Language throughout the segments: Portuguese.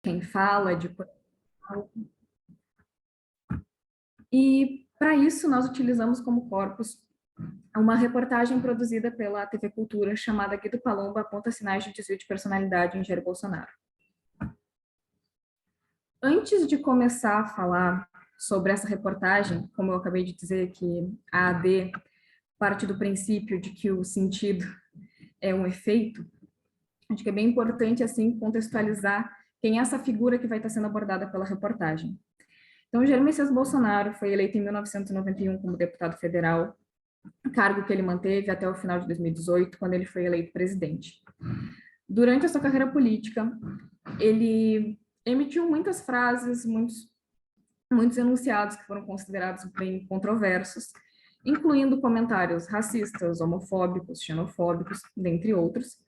quem fala, de... E, para isso, nós utilizamos como corpus uma reportagem produzida pela TV Cultura chamada Guido Palomba aponta sinais de desvio de personalidade em Jair Bolsonaro. Antes de começar a falar sobre essa reportagem, como eu acabei de dizer que a AD parte do princípio de que o sentido é um efeito, acho que é bem importante, assim, contextualizar quem é essa figura que vai estar sendo abordada pela reportagem. Então, Jair Messias Bolsonaro foi eleito em 1991 como deputado federal, cargo que ele manteve até o final de 2018, quando ele foi eleito presidente. Durante a sua carreira política, ele emitiu muitas frases, muitos enunciados que foram considerados bem controversos, incluindo comentários racistas, homofóbicos, xenofóbicos, dentre outros.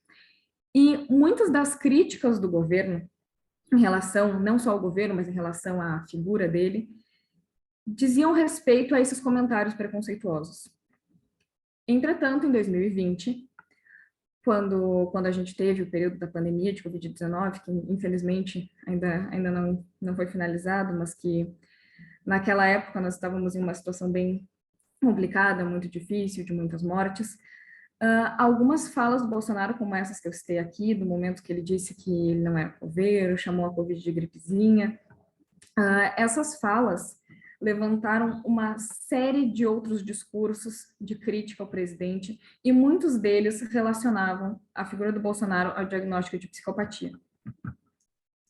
E muitas das críticas do governo, em relação, não só ao governo, mas em relação à figura dele, diziam respeito a esses comentários preconceituosos. Entretanto, em 2020, quando a gente teve o período da pandemia de Covid-19, que infelizmente ainda não foi finalizado, mas que naquela época nós estávamos em uma situação bem complicada, muito difícil, de muitas mortes, algumas falas do Bolsonaro, como essas que eu citei aqui, do momento que ele disse que ele não era coveiro, chamou a Covid de gripezinha, essas falas levantaram uma série de outros discursos de crítica ao presidente, e muitos deles relacionavam a figura do Bolsonaro ao diagnóstico de psicopatia.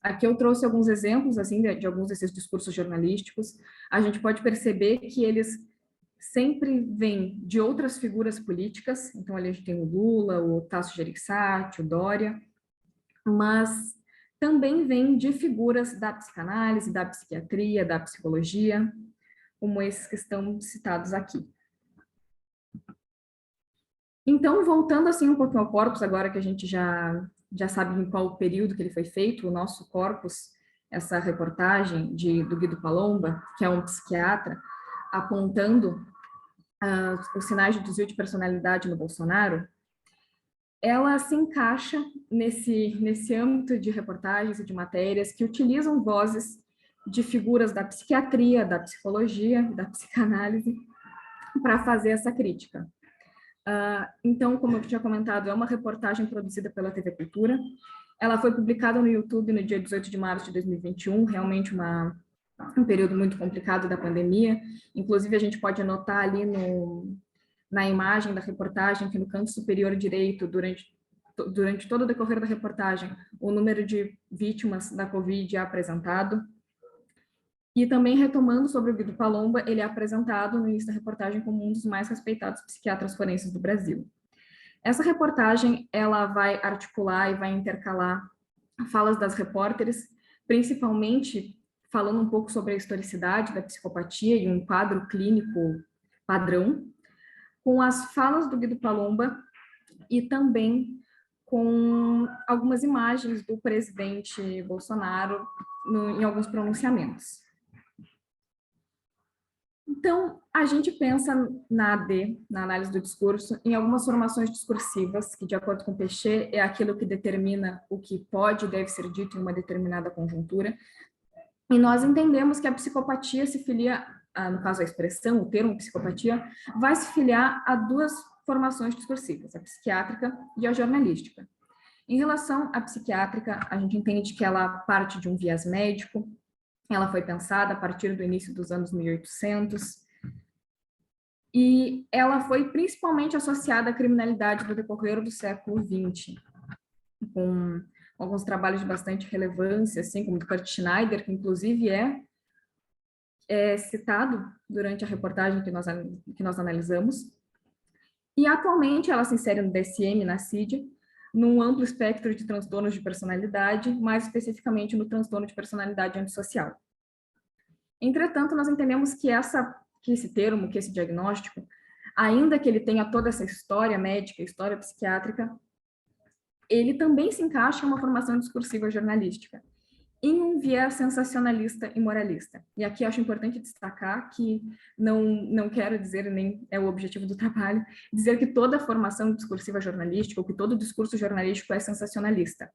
Aqui eu trouxe alguns exemplos, assim, de alguns desses discursos jornalísticos. A gente pode perceber que eles sempre vêm de outras figuras políticas, então ali a gente tem o Lula, o Tasso Gereissati, o Dória, mas também vem de figuras da psicanálise, da psiquiatria, da psicologia, como esses que estão citados aqui. Então, voltando assim um pouquinho ao corpus, agora que a gente já sabe em qual período que ele foi feito, o nosso corpus, essa reportagem do Guido Palomba, que é um psiquiatra, apontando os sinais de desvio de personalidade no Bolsonaro, ela se encaixa nesse âmbito de reportagens e de matérias que utilizam vozes de figuras da psiquiatria, da psicologia, da psicanálise, para fazer essa crítica. Então, como eu tinha comentado, é uma reportagem produzida pela TV Cultura. Ela foi publicada no YouTube no dia 18 de março de 2021, realmente um período muito complicado da pandemia. Inclusive, a gente pode anotar ali na imagem da reportagem, que no canto superior direito, durante todo o decorrer da reportagem, o número de vítimas da Covid é apresentado. E também, retomando sobre o Guido Palomba, ele é apresentado no início da reportagem como um dos mais respeitados psiquiatras forenses do Brasil. Essa reportagem, ela vai articular e vai intercalar falas das repórteres, principalmente falando um pouco sobre a historicidade da psicopatia e um quadro clínico padrão, com as falas do Guido Palomba e também com algumas imagens do presidente Bolsonaro em alguns pronunciamentos. Então, a gente pensa na AD, na análise do discurso, em algumas formações discursivas, que, de acordo com Pechet, é aquilo que determina o que pode e deve ser dito em uma determinada conjuntura. E nós entendemos que a psicopatia se filia, no caso a expressão, o termo psicopatia, vai se filiar a duas formações discursivas, a psiquiátrica e a jornalística. Em relação à psiquiátrica, a gente entende que ela parte de um viés médico, ela foi pensada a partir do início dos anos 1800, e ela foi principalmente associada à criminalidade do decorrer do século XX, com alguns trabalhos de bastante relevância, assim como do Kurt Schneider, que inclusive é citado durante a reportagem que nós analisamos. E atualmente ela se insere no DSM, na CID, num amplo espectro de transtornos de personalidade, mais especificamente no transtorno de personalidade antissocial. Entretanto, nós entendemos que esse termo, que esse diagnóstico, ainda que ele tenha toda essa história médica, história psiquiátrica, ele também se encaixa em uma formação discursiva jornalística, em um viés sensacionalista e moralista. E aqui acho importante destacar que não quero dizer, nem é o objetivo do trabalho, dizer que toda formação discursiva jornalística, ou que todo discurso jornalístico é sensacionalista.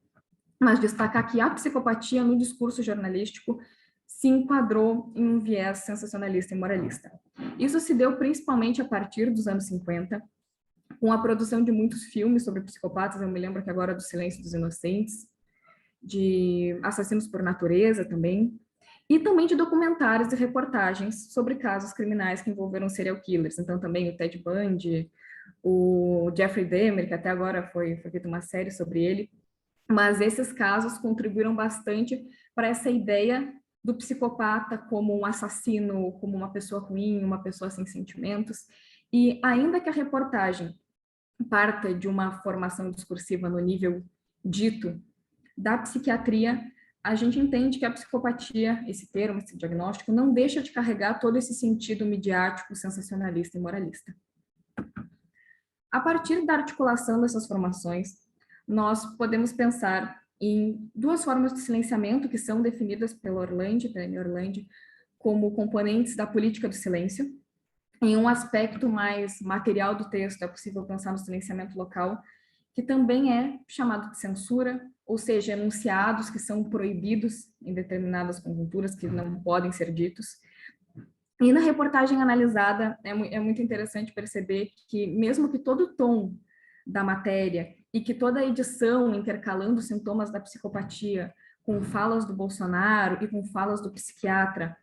mas destacar que a psicopatia no discurso jornalístico se enquadrou em um viés sensacionalista e moralista. Isso se deu principalmente a partir dos anos 50, com a produção de muitos filmes sobre psicopatas. Eu me lembro que agora do Silêncio dos Inocentes, de Assassinos por Natureza também, e também de documentários e reportagens sobre casos criminais que envolveram serial killers. Então também o Ted Bundy, o Jeffrey Dahmer, que até agora foi feita uma série sobre ele, mas esses casos contribuíram bastante para essa ideia do psicopata como um assassino, como uma pessoa ruim, uma pessoa sem sentimentos. E ainda que a reportagem parta de uma formação discursiva no nível dito da psiquiatria, a gente entende que a psicopatia, esse termo, esse diagnóstico, não deixa de carregar todo esse sentido midiático, sensacionalista e moralista. A partir da articulação dessas formações, nós podemos pensar em duas formas de silenciamento que são definidas pela Amy Orlandi, como componentes da política do silêncio. Em um aspecto mais material do texto, é possível pensar no silenciamento local, que também é chamado de censura, ou seja, enunciados que são proibidos em determinadas conjunturas, que não podem ser ditos. E na reportagem analisada, é muito interessante perceber que, mesmo que todo o tom da matéria e que toda a edição intercalando sintomas da psicopatia com falas do Bolsonaro e com falas do psiquiatra,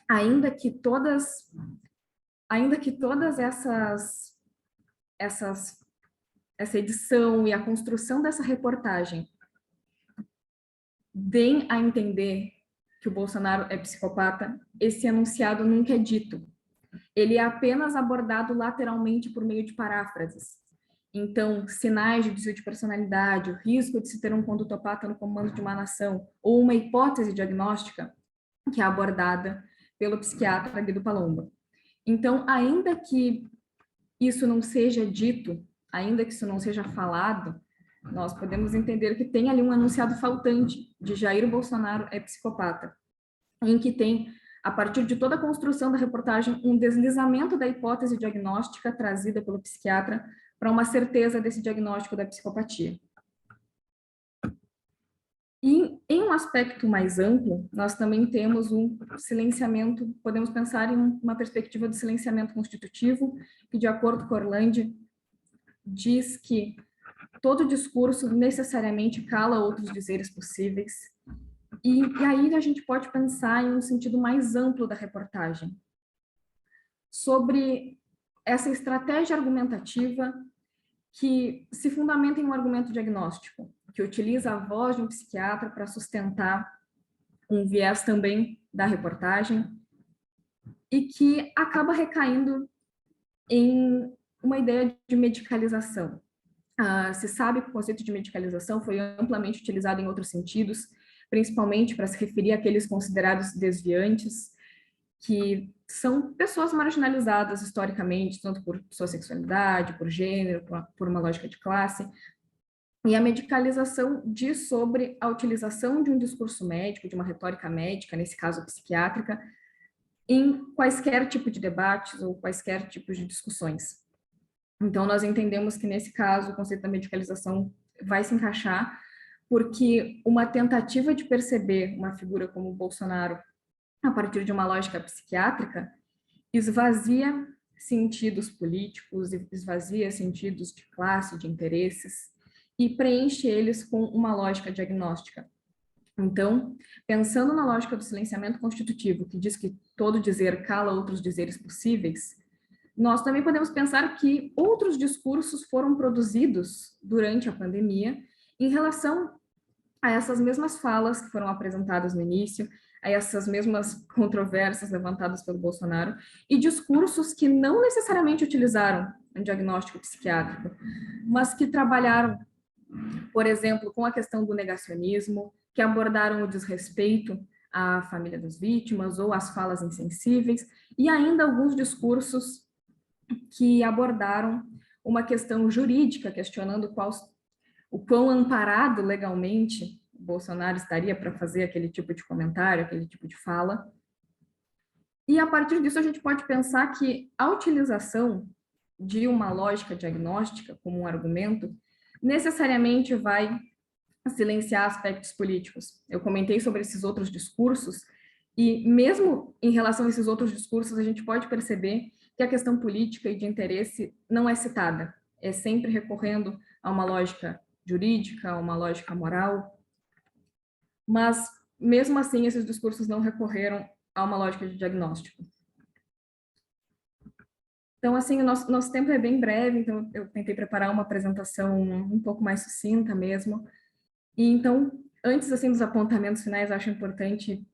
ainda que todas essa edição e a construção dessa reportagem deem a entender que o Bolsonaro é psicopata, esse enunciado nunca é dito. Ele é apenas abordado lateralmente por meio de paráfrases. Então, sinais de desvio de personalidade, o risco de se ter um condutopata no comando de uma nação, ou uma hipótese diagnóstica que é abordada pelo psiquiatra Guido Palomba. Então, ainda que isso não seja dito, ainda que isso não seja falado, nós podemos entender que tem ali um enunciado faltante de Jair Bolsonaro é psicopata, em que tem, a partir de toda a construção da reportagem, um deslizamento da hipótese diagnóstica trazida pelo psiquiatra para uma certeza desse diagnóstico da psicopatia. E, em um aspecto mais amplo, nós também temos um silenciamento, podemos pensar em uma perspectiva do silenciamento constitutivo, que, de acordo com Orlandi, diz que todo discurso necessariamente cala outros dizeres possíveis. E aí a gente pode pensar em um sentido mais amplo da reportagem, sobre essa estratégia argumentativa que se fundamenta em um argumento diagnóstico, que utiliza a voz de um psiquiatra para sustentar um viés também da reportagem e que acaba recaindo em uma ideia de medicalização. Se sabe que o conceito de medicalização foi amplamente utilizado em outros sentidos, principalmente para se referir àqueles considerados desviantes, que são pessoas marginalizadas historicamente, tanto por sua sexualidade, por gênero, por uma lógica de classe. E a medicalização diz sobre a utilização de um discurso médico, de uma retórica médica, nesse caso psiquiátrica, em quaisquer tipo de debates ou quaisquer tipos de discussões. Então, nós entendemos que, nesse caso, o conceito da medicalização vai se encaixar, porque uma tentativa de perceber uma figura como o Bolsonaro a partir de uma lógica psiquiátrica esvazia sentidos políticos, esvazia sentidos de classe, de interesses, e preenche eles com uma lógica diagnóstica. Então, pensando na lógica do silenciamento constitutivo, que diz que todo dizer cala outros dizeres possíveis, nós também podemos pensar que outros discursos foram produzidos durante a pandemia em relação a essas mesmas falas que foram apresentadas no início, a essas mesmas controvérsias levantadas pelo Bolsonaro, e discursos que não necessariamente utilizaram um diagnóstico psiquiátrico, mas que trabalharam, por exemplo, com a questão do negacionismo, que abordaram o desrespeito à família das vítimas ou às falas insensíveis, e ainda alguns discursos que abordaram uma questão jurídica, questionando o quão amparado legalmente o Bolsonaro estaria para fazer aquele tipo de comentário, aquele tipo de fala. E, a partir disso, a gente pode pensar que a utilização de uma lógica diagnóstica como um argumento necessariamente vai silenciar aspectos políticos. Eu comentei sobre esses outros discursos, e mesmo em relação a esses outros discursos, a gente pode perceber que a questão política e de interesse não é citada. É sempre recorrendo a uma lógica jurídica, a uma lógica moral, mas mesmo assim esses discursos não recorreram a uma lógica de diagnóstico. Então, assim, o nosso tempo é bem breve, então eu tentei preparar uma apresentação um pouco mais sucinta mesmo. E então, antes assim dos apontamentos finais, acho importante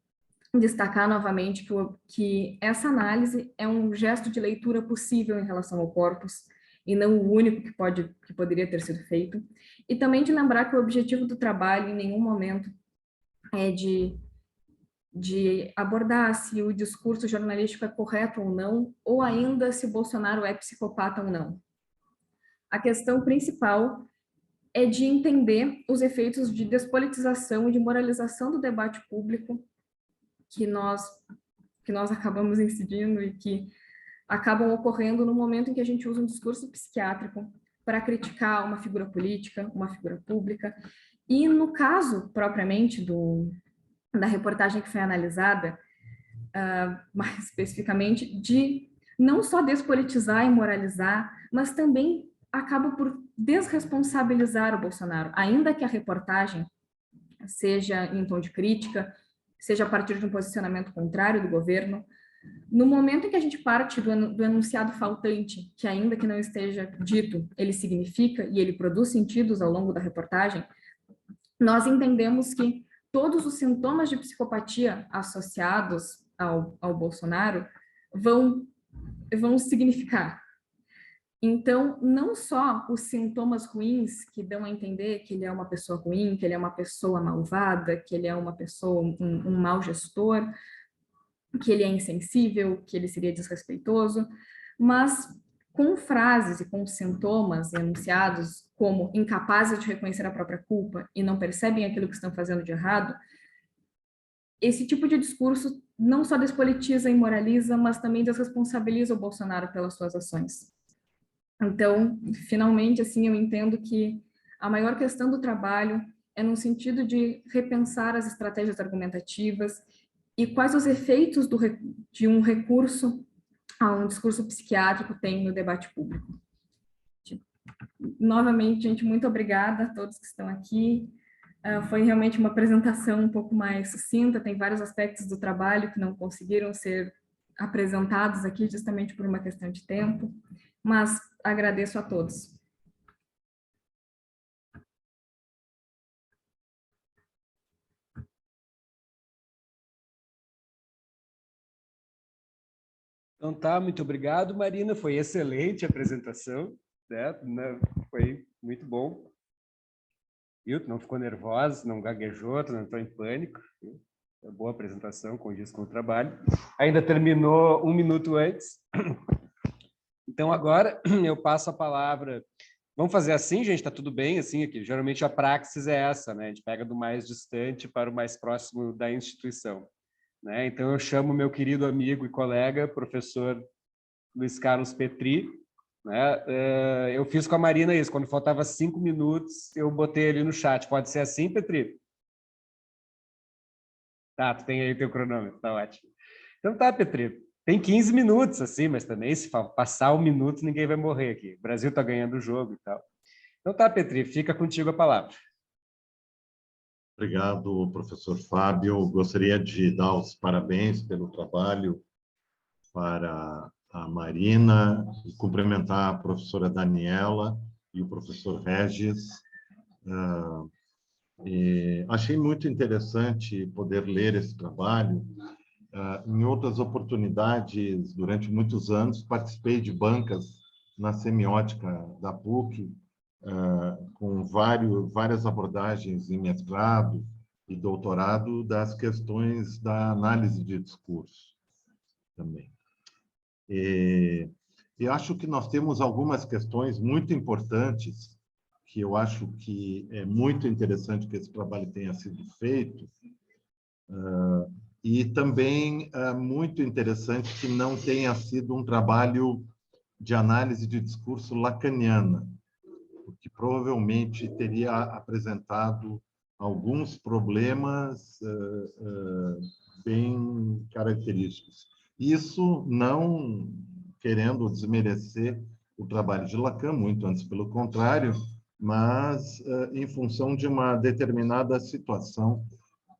destacar novamente que essa análise é um gesto de leitura possível em relação ao corpus, e não o único que poderia ter sido feito. E também de lembrar que o objetivo do trabalho em nenhum momento é de abordar se o discurso jornalístico é correto ou não, ou ainda se Bolsonaro é psicopata ou não. A questão principal é de entender os efeitos de despolitização e de moralização do debate público que nós acabamos incidindo e que acabam ocorrendo no momento em que a gente usa um discurso psiquiátrico para criticar uma figura política, uma figura pública. E no caso, propriamente, da reportagem que foi analisada, mais especificamente, de não só despolitizar e moralizar, mas também acaba por desresponsabilizar o Bolsonaro, ainda que a reportagem seja em tom de crítica, seja a partir de um posicionamento contrário do governo. No momento em que a gente parte do enunciado faltante, que ainda que não esteja dito, ele significa e ele produz sentidos ao longo da reportagem, nós entendemos que todos os sintomas de psicopatia associados ao Bolsonaro vão significar. Então, não só os sintomas ruins que dão a entender que ele é uma pessoa ruim, que ele é uma pessoa malvada, que ele é uma pessoa, um mau gestor, que ele é insensível, que ele seria desrespeitoso, mas com frases e com sintomas enunciados como incapazes de reconhecer a própria culpa e não percebem aquilo que estão fazendo de errado, esse tipo de discurso não só despolitiza e moraliza, mas também desresponsabiliza o Bolsonaro pelas suas ações. Então, finalmente, assim, eu entendo que a maior questão do trabalho é no sentido de repensar as estratégias argumentativas e quais os efeitos de um recurso a um discurso psiquiátrico tem no debate público. Novamente, gente, muito obrigada a todos que estão aqui. Foi realmente uma apresentação um pouco mais sucinta, tem vários aspectos do trabalho que não conseguiram ser apresentados aqui justamente por uma questão de tempo, mas agradeço a todos. Então tá, muito obrigado, Marina, foi excelente a apresentação, né? Foi muito bom. Viu? Tu não ficou nervosa, não gaguejou, tu não entrou em pânico. Viu? Uma boa apresentação, condiz com o trabalho. Ainda terminou 1 minuto antes. Então agora eu passo a palavra. Vamos fazer assim, gente? Tá tudo bem assim aqui? Geralmente a praxis é essa, né? A gente pega do mais distante para o mais próximo da instituição. Né? Então, eu chamo meu querido amigo e colega, professor Luiz Carlos Petri. Né? Eu fiz com a Marina isso, quando faltava 5 minutos, eu botei ali no chat. Pode ser assim, Petri? Tá, tu tem aí o teu cronômetro, tá ótimo. Então tá, Petri, tem 15 minutos, assim, mas também se passar 1 minuto, ninguém vai morrer aqui. O Brasil tá ganhando o jogo e tal. Então tá, Petri, fica contigo a palavra. Obrigado, professor Fábio. Gostaria de dar os parabéns pelo trabalho para a Marina e cumprimentar a professora Daniela e o professor Regis. Achei muito interessante poder ler esse trabalho. Em outras oportunidades, durante muitos anos, participei de bancas na semiótica da PUC, com várias abordagens em mestrado e doutorado das questões da análise de discurso também. E acho que nós temos algumas questões muito importantes, que eu acho que é muito interessante que esse trabalho tenha sido feito, e também é muito interessante que não tenha sido um trabalho de análise de discurso lacaniana, que provavelmente teria apresentado alguns problemas bem característicos. Isso não querendo desmerecer o trabalho de Lacan, muito antes pelo contrário, mas em função de uma determinada situação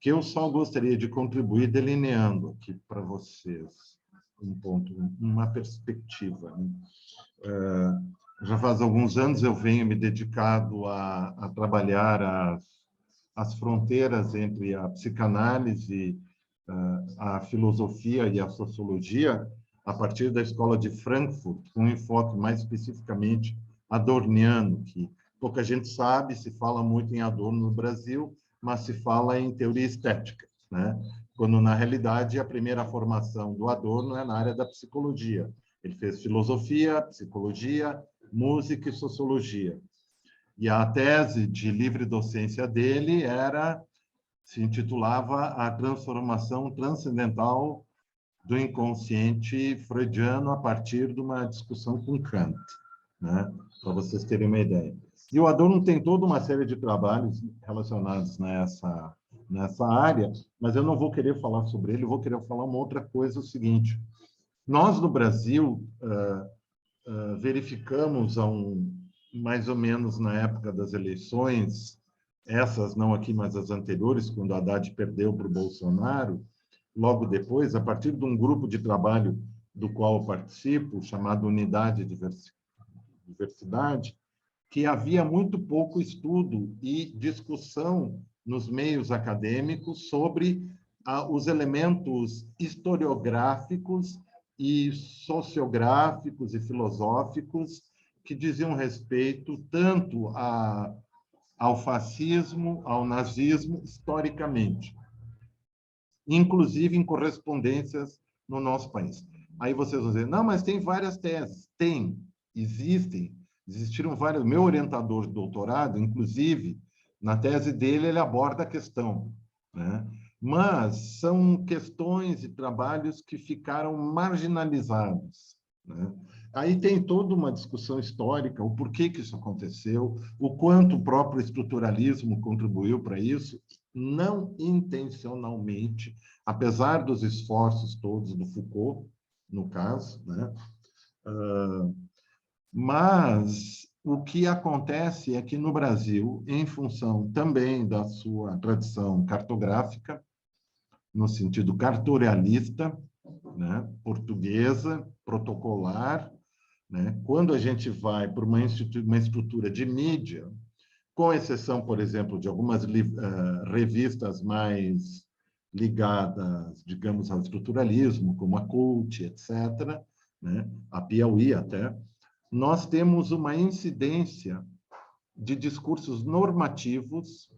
que eu só gostaria de contribuir delineando aqui para vocês um ponto, uma perspectiva, né? Já faz alguns anos eu venho me dedicado a trabalhar as fronteiras entre a psicanálise, a filosofia e a sociologia, a partir da Escola de Frankfurt, com um enfoque mais especificamente adorniano, que pouca gente sabe, se fala muito em Adorno no Brasil, mas se fala em teoria estética, né? Quando, na realidade, a primeira formação do Adorno é na área da psicologia. Ele fez filosofia, psicologia, música e sociologia. E a tese de livre docência dele se intitulava A Transformação Transcendental do Inconsciente Freudiano a partir de uma discussão com Kant, né? Para vocês terem uma ideia. E o Adorno tem toda uma série de trabalhos relacionados nessa área, mas eu não vou querer falar sobre ele, eu vou querer falar uma outra coisa, o seguinte: nós, no Brasil, verificamos mais ou menos na época das eleições, essas não aqui, mas as anteriores, quando Haddad perdeu para o Bolsonaro, logo depois, a partir de um grupo de trabalho do qual eu participo, chamado Unidade e Diversidade, que havia muito pouco estudo e discussão nos meios acadêmicos sobre os elementos historiográficos e sociográficos e filosóficos que diziam respeito tanto ao fascismo, ao nazismo, historicamente, inclusive em correspondências no nosso país. Aí vocês vão dizer, não, mas tem várias teses. Existiram vários. Meu orientador de doutorado, inclusive, na tese dele, ele aborda a questão, né? Mas são questões e trabalhos que ficaram marginalizados, né? Aí tem toda uma discussão histórica, o porquê que isso aconteceu, o quanto o próprio estruturalismo contribuiu para isso, não intencionalmente, apesar dos esforços todos do Foucault, no caso, né? Mas o que acontece é que no Brasil, em função também da sua tradição cartográfica, no sentido cartorialista, né, portuguesa, protocolar, né, quando a gente vai para uma estrutura de mídia, com exceção, por exemplo, de algumas revistas mais ligadas, digamos, ao estruturalismo, como a Cult, etc., né, a Piauí até, nós temos uma incidência de discursos normativos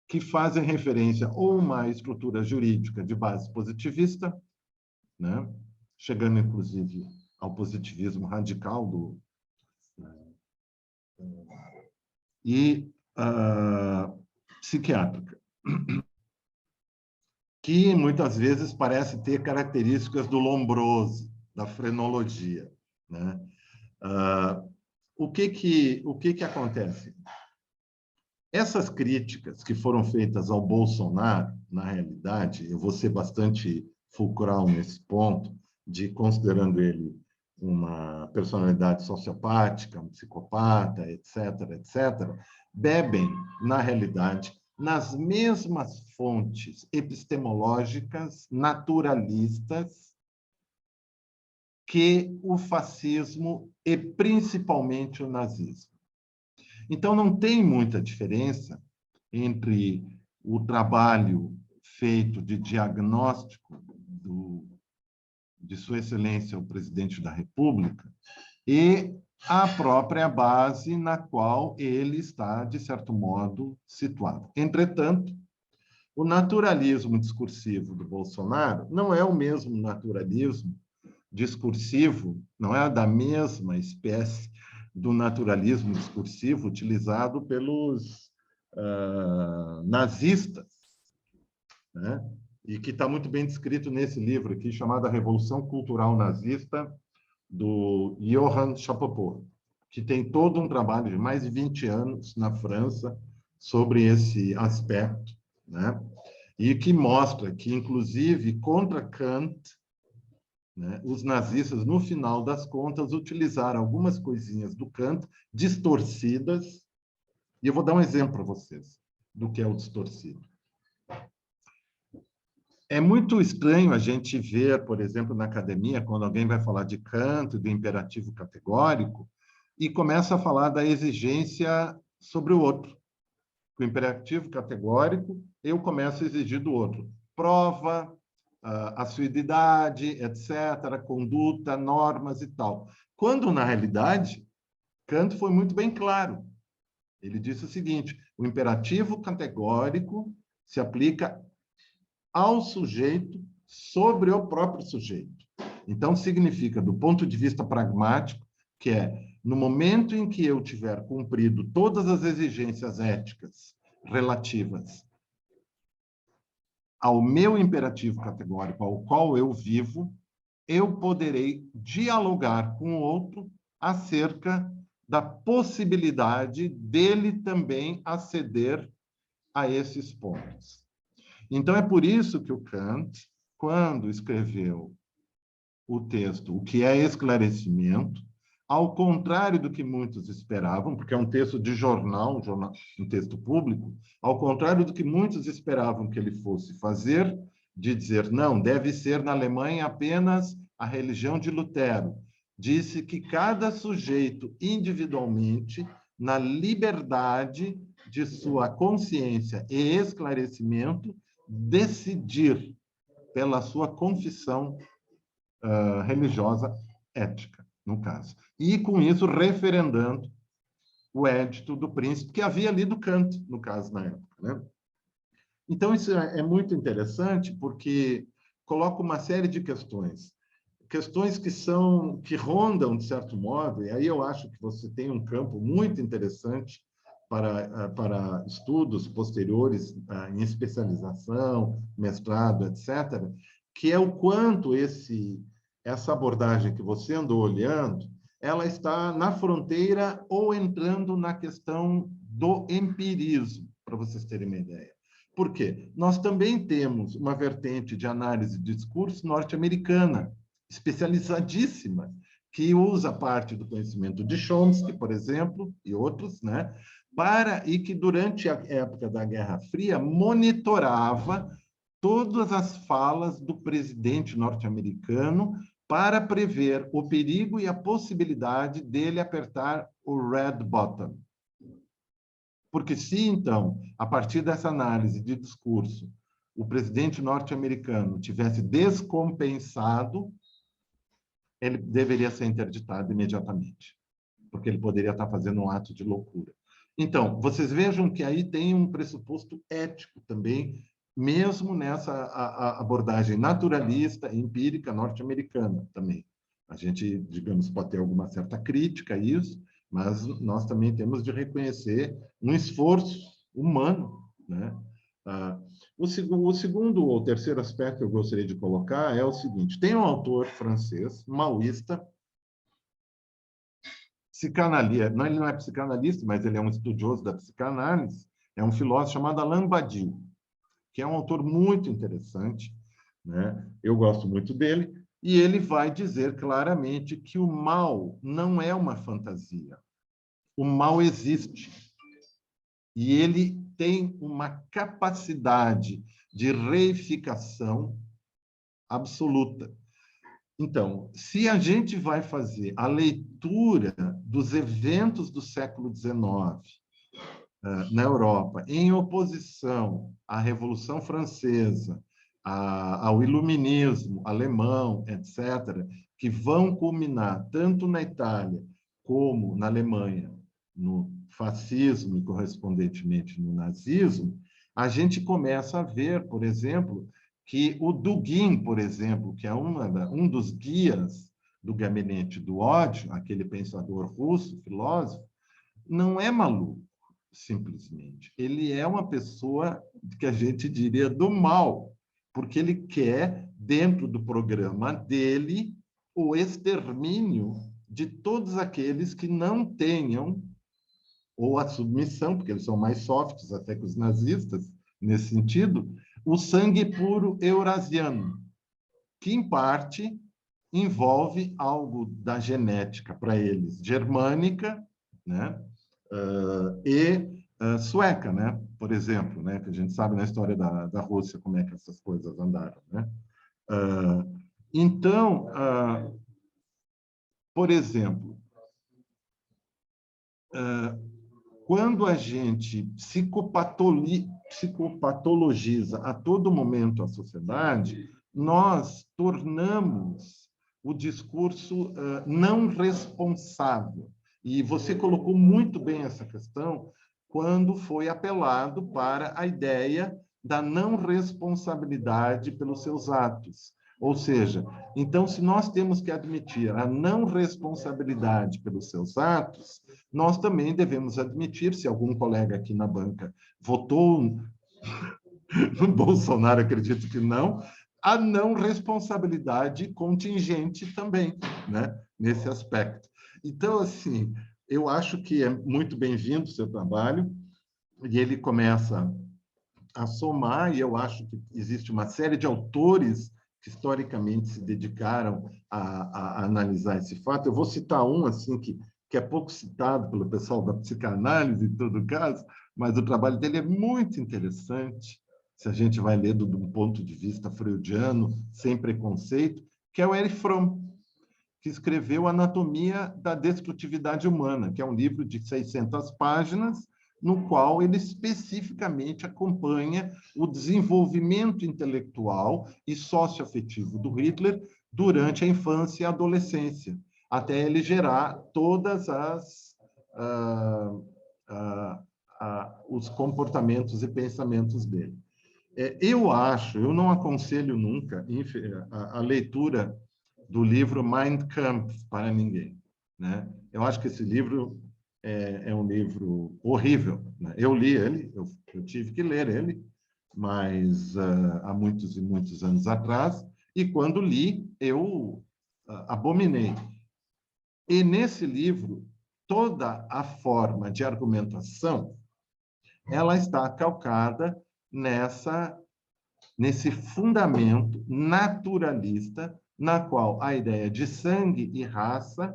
que fazem referência ou uma estrutura jurídica de base positivista, né, chegando, inclusive, ao positivismo radical e psiquiátrica, que muitas vezes parece ter características do Lombroso, da frenologia, né? O que acontece? Essas críticas que foram feitas ao Bolsonaro, na realidade, eu vou ser bastante fulcral nesse ponto, de considerando ele uma personalidade sociopática, um psicopata, etc., etc., bebem, na realidade, nas mesmas fontes epistemológicas naturalistas que o fascismo e principalmente o nazismo. Então, não tem muita diferença entre o trabalho feito de diagnóstico de Sua Excelência o Presidente da República e a própria base na qual ele está, de certo modo, situado. Entretanto, o naturalismo discursivo do Bolsonaro não é o mesmo naturalismo discursivo, não é da mesma espécie do naturalismo discursivo utilizado pelos nazistas, né? E que está muito bem descrito nesse livro aqui, chamado A Revolução Cultural Nazista, do Johann Schapopor, que tem todo um trabalho de mais de 20 anos na França sobre esse aspecto, né? E que mostra que, inclusive, contra Kant, né, os nazistas, no final das contas, utilizaram algumas coisinhas do Kant distorcidas, e eu vou dar um exemplo para vocês do que é o distorcido. É muito estranho a gente ver, por exemplo, na academia, quando alguém vai falar de Kant, do imperativo categórico, e começa a falar da exigência sobre o outro. Com o imperativo categórico, eu começo a exigir do outro prova, assiduidade, etc., conduta, normas e tal. Quando, na realidade, Kant foi muito bem claro. Ele disse o seguinte: o imperativo categórico se aplica ao sujeito sobre o próprio sujeito. Então, significa, do ponto de vista pragmático, que é, no momento em que eu tiver cumprido todas as exigências éticas relativas ao meu imperativo categórico, ao qual eu vivo, eu poderei dialogar com o outro acerca da possibilidade dele também aceder a esses pontos. Então, é por isso que o Kant, quando escreveu o texto O que é esclarecimento, ao contrário do que muitos esperavam, porque é um texto de jornal, um texto público, ao contrário do que muitos esperavam que ele fosse fazer, de dizer, não, deve ser na Alemanha apenas a religião de Lutero. Disse que cada sujeito, individualmente, na liberdade de sua consciência e esclarecimento, decidir pela sua confissão religiosa ética, no caso. E, com isso, referendando o Édito do Príncipe, que havia lido Kant, no caso, na época, né? Então, isso é muito interessante, porque coloca uma série de questões que rondam, de certo modo, e aí eu acho que você tem um campo muito interessante para estudos posteriores em especialização, mestrado, etc., que é o quanto essa abordagem que você andou olhando, ela está na fronteira ou entrando na questão do empirismo, para vocês terem uma ideia. Por quê? Nós também temos uma vertente de análise de discurso norte-americana, especializadíssima, que usa parte do conhecimento de Chomsky, por exemplo, e outros, né? E que, durante a época da Guerra Fria, monitorava todas as falas do presidente norte-americano para prever o perigo e a possibilidade dele apertar o red button. Porque se, então, a partir dessa análise de discurso, o presidente norte-americano tivesse descompensado, ele deveria ser interditado imediatamente, porque ele poderia estar fazendo um ato de loucura. Então, vocês vejam que aí tem um pressuposto ético também, mesmo nessa abordagem naturalista, empírica, norte-americana também. A gente, digamos, pode ter alguma certa crítica a isso, mas nós também temos de reconhecer um esforço humano, né? O segundo ou terceiro aspecto que eu gostaria de colocar é o seguinte: tem um autor francês, maoísta, psicanalista, não, ele não é psicanalista, mas ele é um estudioso da psicanálise, é um filósofo chamado Alain Badiou, que é um autor muito interessante, né? Eu gosto muito dele, e ele vai dizer claramente que o mal não é uma fantasia. O mal existe. E ele tem uma capacidade de reificação absoluta. Então, se a gente vai fazer a leitura dos eventos do século XIX na Europa, em oposição à Revolução Francesa, ao Iluminismo alemão, etc., que vão culminar tanto na Itália como na Alemanha, no fascismo e, correspondentemente, no nazismo, a gente começa a ver, por exemplo, que o Dugin, por exemplo, que é um dos guias do gabinete do ódio, aquele pensador russo, filósofo, não é maluco, simplesmente. Ele é uma pessoa que a gente diria do mal, porque ele quer, dentro do programa dele, o extermínio de todos aqueles que não tenham, ou a submissão, porque eles são mais softs até que os nazistas, nesse sentido, o sangue puro eurasiano, que, em parte, envolve algo da genética para eles, germânica, né? Sueca, né? Por exemplo, né? Que a gente sabe na história da Rússia como é que essas coisas andaram, né? Então, por exemplo, quando a gente psicopatologiza a todo momento a sociedade, nós tornamos o discurso não responsável. E você colocou muito bem essa questão quando foi apelado para a ideia da não responsabilidade pelos seus atos. Ou seja, então, se nós temos que admitir a não responsabilidade pelos seus atos, nós também devemos admitir, se algum colega aqui na banca votou no Bolsonaro, acredito que não, a não responsabilidade contingente também, né, nesse aspecto. Então, assim, eu acho que é muito bem-vindo o seu trabalho, e ele começa a somar, e eu acho que existe uma série de autores que historicamente se dedicaram a analisar esse fato. Eu vou citar um assim que é pouco citado pelo pessoal da psicanálise, em todo caso, mas o trabalho dele é muito interessante, se a gente vai ler do ponto de vista freudiano, sem preconceito, que é o Erich Fromm, que escreveu Anatomia da Destrutividade Humana, que é um livro de 600 páginas, no qual ele especificamente acompanha o desenvolvimento intelectual e socioafetivo do Hitler durante a infância e a adolescência, até ele gerar todas os comportamentos e pensamentos dele. Eu não aconselho nunca a leitura do livro Mein Kampf para ninguém, né? Eu acho que esse livro é um livro horrível, né? Eu li ele, eu tive que ler ele, mas há muitos e muitos anos atrás, e quando li, eu abominei. E nesse livro, toda a forma de argumentação, ela está calcada nesse fundamento naturalista, na qual a ideia de sangue e raça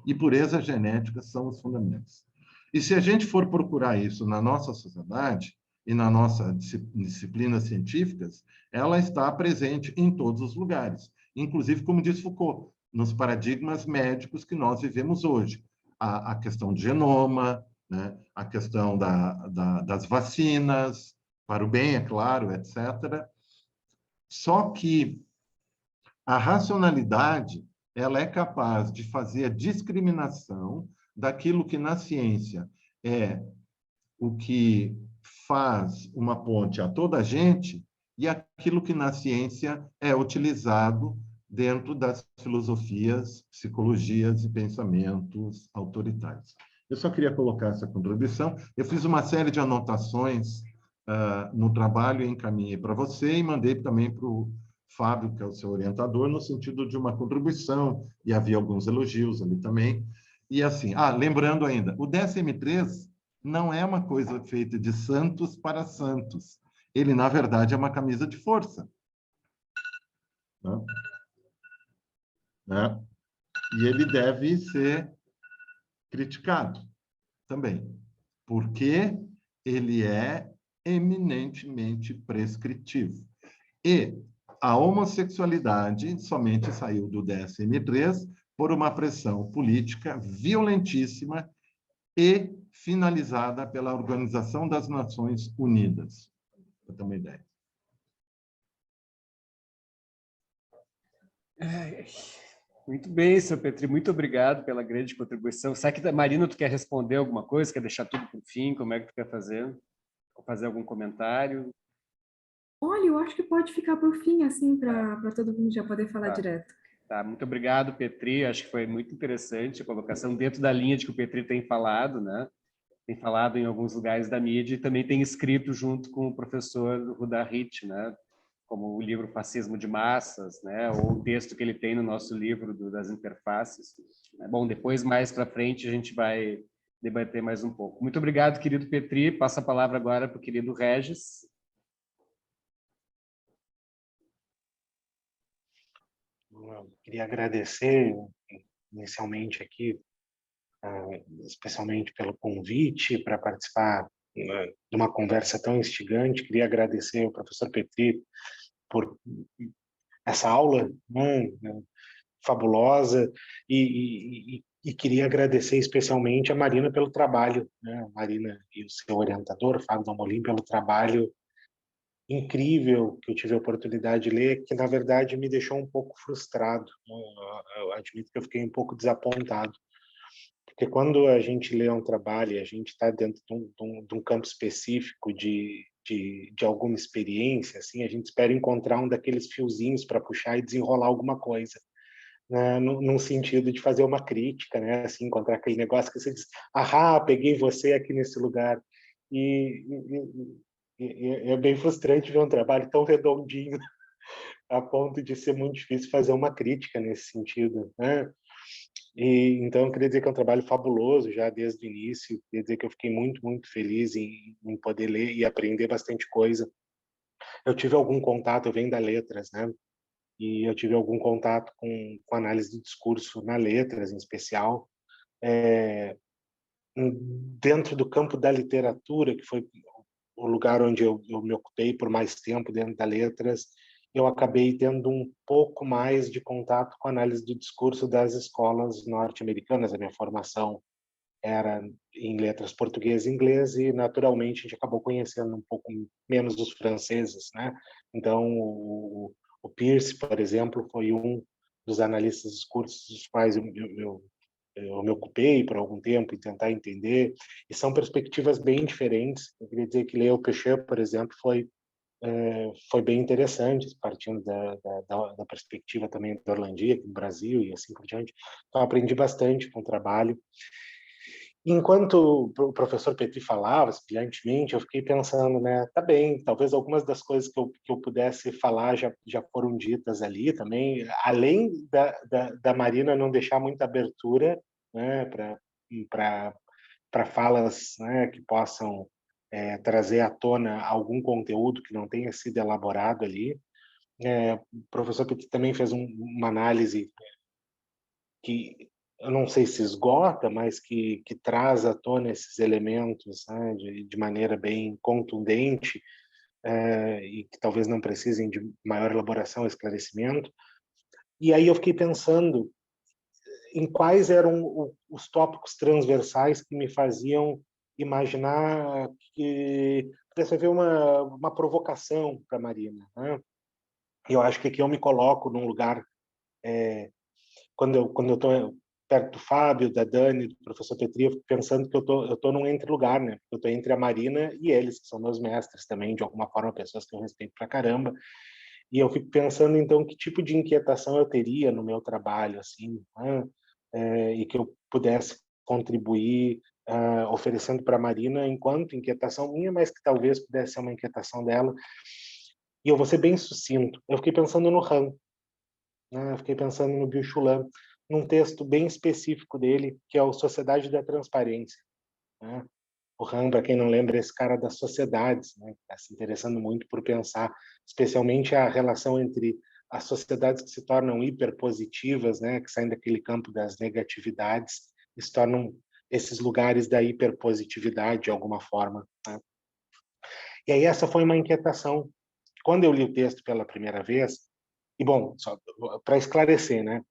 e pureza genética são os fundamentos. E se a gente for procurar isso na nossa sociedade e na nossa disciplinas científicas, ela está presente em todos os lugares, inclusive, como diz Foucault, nos paradigmas médicos que nós vivemos hoje. A questão do genoma, né? A questão das vacinas, para o bem, é claro, etc. Só que a racionalidade, ela é capaz de fazer a discriminação daquilo que na ciência é o que faz uma ponte a toda a gente e aquilo que na ciência é utilizado dentro das filosofias, psicologias e pensamentos autoritários. Eu só queria colocar essa contribuição. Eu fiz uma série de anotações no trabalho, encaminhei para você e mandei também para o Fábio, que é o seu orientador, no sentido de uma contribuição, e havia alguns elogios ali também. E assim, lembrando ainda, o DSM-3 não é uma coisa feita de santos para santos. Ele, na verdade, é uma camisa de força. Né? E ele deve ser criticado também, porque ele é eminentemente prescritivo. E a homossexualidade somente saiu do DSM-3 por uma pressão política violentíssima e finalizada pela Organização das Nações Unidas. Para ter uma ideia. Muito bem, Sr. Petri, muito obrigado pela grande contribuição. Será que, Marina, tu quer responder alguma coisa? Quer deixar tudo para o fim? Como é que tu quer fazer? Ou fazer algum comentário? Olha, eu acho que pode ficar por fim, assim, para todo mundo já poder falar direto. Tá, muito obrigado, Petri. Acho que foi muito interessante a colocação dentro da linha de que o Petri tem falado, né? Tem falado em alguns lugares da mídia e também tem escrito junto com o professor Ruda Ritch, né? como o livro Fascismo de Massas, né? Ou o texto que ele tem no nosso livro das interfaces. Bom, depois, mais para frente, a gente vai debater mais um pouco. Muito obrigado, querido Petri. Passa a palavra agora para o querido Regis. Eu queria agradecer inicialmente aqui, especialmente pelo convite para participar de uma conversa tão instigante. Queria agradecer ao professor Petri por essa aula, né, fabulosa, e queria agradecer especialmente a Marina pelo trabalho, né, a Marina e o seu orientador, Fábio Dalmolin, pelo trabalho incrível que eu tive a oportunidade de ler, que na verdade me deixou um pouco frustrado. Eu admito que eu fiquei um pouco desapontado, porque quando a gente lê um trabalho e a gente está dentro de um campo específico de alguma experiência, assim, a gente espera encontrar um daqueles fiozinhos para puxar e desenrolar alguma coisa, né, num sentido de fazer uma crítica, né, assim, encontrar aquele negócio que você diz, ah, peguei você aqui nesse lugar. E, é bem frustrante ver um trabalho tão redondinho a ponto de ser muito difícil fazer uma crítica nesse sentido, né? E então eu queria dizer que é um trabalho fabuloso já desde o início, queria dizer que eu fiquei muito, muito feliz em poder ler e aprender bastante coisa. Eu tive algum contato, eu venho da Letras, né? E eu tive algum contato com análise de discurso na Letras, em especial, dentro do campo da literatura, que foi o lugar onde eu me ocupei por mais tempo dentro da Letras, eu acabei tendo um pouco mais de contato com a análise do discurso das escolas norte-americanas. A minha formação era em letras português e inglês, e naturalmente a gente acabou conhecendo um pouco menos os franceses, né? Então, o Peirce, por exemplo, foi um dos analistas de discursos dos quais eu me ocupei por algum tempo em tentar entender, e são perspectivas bem diferentes. Eu queria dizer que Léo Pecheur, por exemplo, foi bem interessante, partindo da perspectiva também da Orlandia, aqui no Brasil, e assim por diante. Então, aprendi bastante com o trabalho. Enquanto o professor Petri falava, brilhantemente, eu fiquei pensando, né, tá bem, talvez algumas das coisas que eu pudesse falar já foram ditas ali também, além da Marina não deixar muita abertura, né, para falas, né, que possam trazer à tona algum conteúdo que não tenha sido elaborado ali. O professor Petri também fez uma análise que eu não sei se esgota, mas que traz à tona esses elementos, né, de maneira bem contundente, e que talvez não precisem de maior elaboração, esclarecimento. E aí eu fiquei pensando em quais eram os tópicos transversais que me faziam imaginar que pudesse haver uma provocação para a Marina, né? E eu acho que aqui eu me coloco num lugar, quando eu estou perto do Fábio, da Dani, do professor Petri, eu fico pensando que eu tô num entre-lugar, né? Eu estou entre a Marina e eles, que são meus mestres também, de alguma forma, pessoas que eu respeito pra caramba. E eu fico pensando, então, que tipo de inquietação eu teria no meu trabalho, assim, né? E que eu pudesse contribuir, oferecendo para a Marina enquanto inquietação minha, mas que talvez pudesse ser uma inquietação dela. E eu vou ser bem sucinto. Eu fiquei pensando no Han, né? Eu fiquei pensando no Byung-Chul Han, num texto bem específico dele, que é o Sociedade da Transparência, né? O Han, para quem não lembra, é esse cara das sociedades, né? Está se interessando muito por pensar, especialmente a relação entre as sociedades que se tornam hiperpositivas, né? Que saem daquele campo das negatividades e se tornam esses lugares da hiperpositividade de alguma forma, né? E aí essa foi uma inquietação. Quando eu li o texto pela primeira vez, e bom, só para esclarecer, né?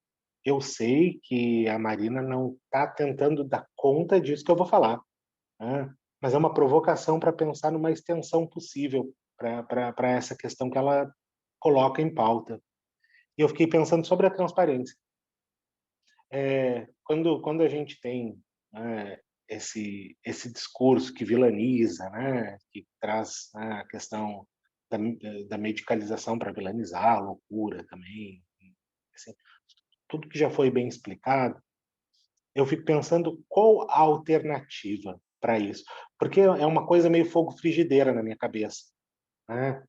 Eu sei que a Marina não está tentando dar conta disso que eu vou falar, né? Mas é uma provocação para pensar numa extensão possível para essa questão que ela coloca em pauta. E eu fiquei pensando sobre a transparência. Quando a gente tem, né, esse discurso que vilaniza, né, que traz, né, a questão da medicalização para vilanizar, a loucura também, assim, tudo que já foi bem explicado, eu fico pensando qual a alternativa para isso, porque é uma coisa meio fogo frigideira na minha cabeça, né?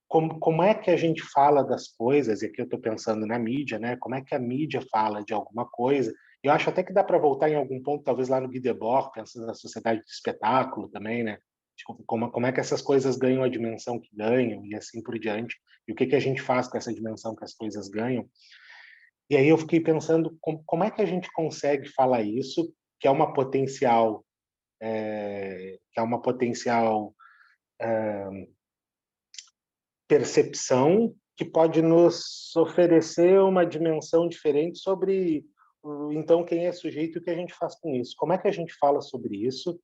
como é que a gente fala das coisas, e aqui eu estou pensando na mídia, né? Como é que a mídia fala de alguma coisa? Eu acho até que dá para voltar em algum ponto, talvez lá no Guy Debord, pensando na sociedade de espetáculo também, né? Tipo, como é que essas coisas ganham a dimensão que ganham e assim por diante, e o que a gente faz com essa dimensão que as coisas ganham. E aí eu fiquei pensando como é que a gente consegue falar isso, que é uma potencial, percepção que pode nos oferecer uma dimensão diferente sobre, então, quem é sujeito e o que a gente faz com isso. Como é que a gente fala sobre isso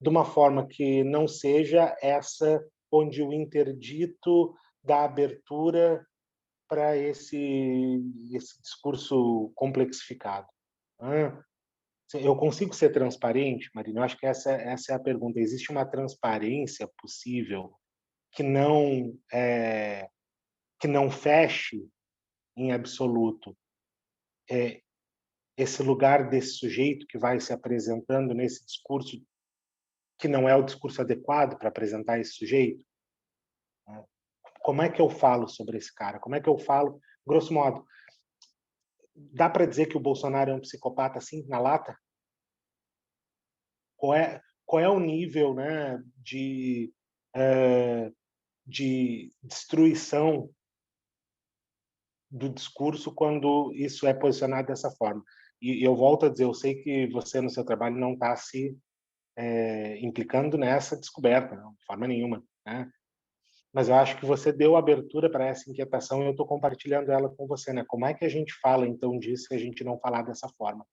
de uma forma que não seja essa onde o interdito dá abertura para esse discurso complexificado? Eu consigo ser transparente, Marina? Eu acho que essa é a pergunta. Existe uma transparência possível que não feche em absoluto esse lugar desse sujeito que vai se apresentando nesse discurso que não é o discurso adequado para apresentar esse sujeito? Como é que eu falo sobre esse cara? Como é que eu falo? Grosso modo, dá para dizer que o Bolsonaro é um psicopata assim, na lata? Qual é o nível, né, de destruição do discurso quando isso é posicionado dessa forma? E eu volto a dizer, eu sei que você no seu trabalho não está se implicando nessa descoberta, não, de forma nenhuma, né? Mas eu acho que você deu abertura para essa inquietação e eu estou compartilhando ela com você, né? Como é que a gente fala então disso se a gente não falar dessa forma?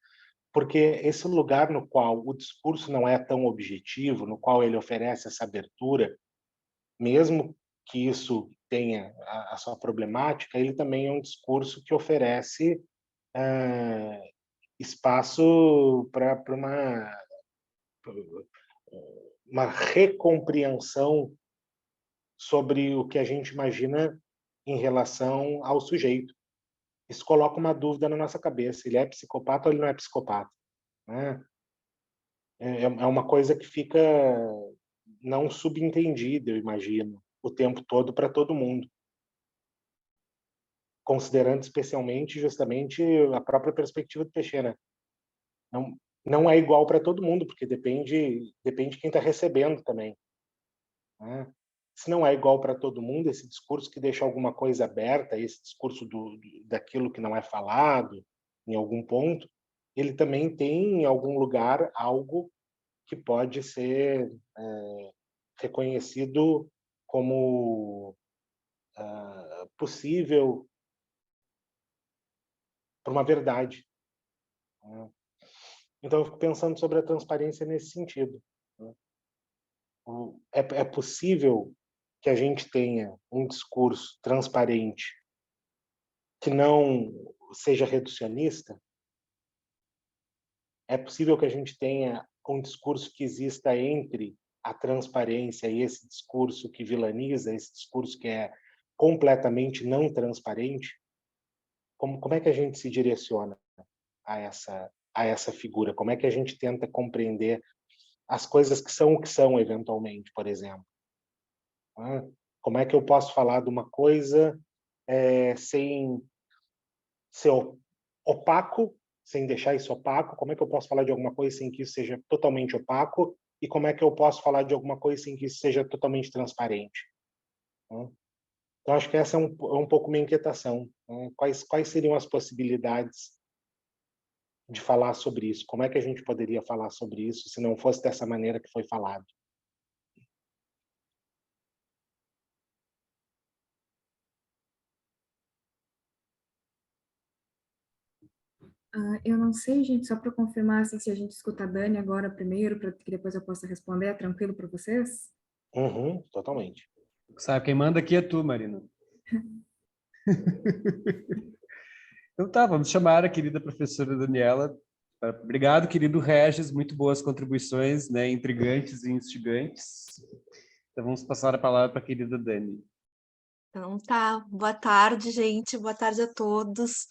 Porque esse lugar no qual o discurso não é tão objetivo, no qual ele oferece essa abertura, mesmo que isso tenha a sua problemática, ele também é um discurso que oferece espaço para uma recompreensão sobre o que a gente imagina em relação ao sujeito. Isso coloca uma dúvida na nossa cabeça: ele é psicopata ou ele não é psicopata? Né? É uma coisa que fica não subentendida, eu imagino, o tempo todo para todo mundo, considerando especialmente justamente a própria perspectiva do Teixeira. Não é igual para todo mundo, porque depende de quem está recebendo também. Né? Se não é igual para todo mundo, esse discurso que deixa alguma coisa aberta, esse discurso daquilo que não é falado, em algum ponto, ele também tem em algum lugar algo que pode ser reconhecido como possível para uma verdade. Né? Então, eu fico pensando sobre a transparência nesse sentido. Né? É possível que a gente tenha um discurso transparente que não seja reducionista? É possível que a gente tenha um discurso que exista entre a transparência e esse discurso que vilaniza, esse discurso que é completamente não transparente? Como é que a gente se direciona a essa figura? Como é que a gente tenta compreender as coisas que são o que são, eventualmente, por exemplo? Como é que eu posso falar de uma coisa sem ser opaco, sem deixar isso opaco? Como é que eu posso falar de alguma coisa sem que isso seja totalmente opaco? E como é que eu posso falar de alguma coisa sem que isso seja totalmente transparente? Então, acho que essa é um pouco minha inquietação. Quais seriam as possibilidades de falar sobre isso? Como é que a gente poderia falar sobre isso se não fosse dessa maneira que foi falado? Eu não sei, gente, só para confirmar assim, se a gente escuta a Dani agora primeiro, para que depois eu possa responder, é tranquilo para vocês? Totalmente. Sabe, quem manda aqui é tu, Marina. Então tá, vamos chamar a querida professora Daniela. Obrigado, querido Regis, muito boas contribuições, né, intrigantes e instigantes. Então vamos passar a palavra para a querida Dani. Então tá, boa tarde, gente, boa tarde a todos.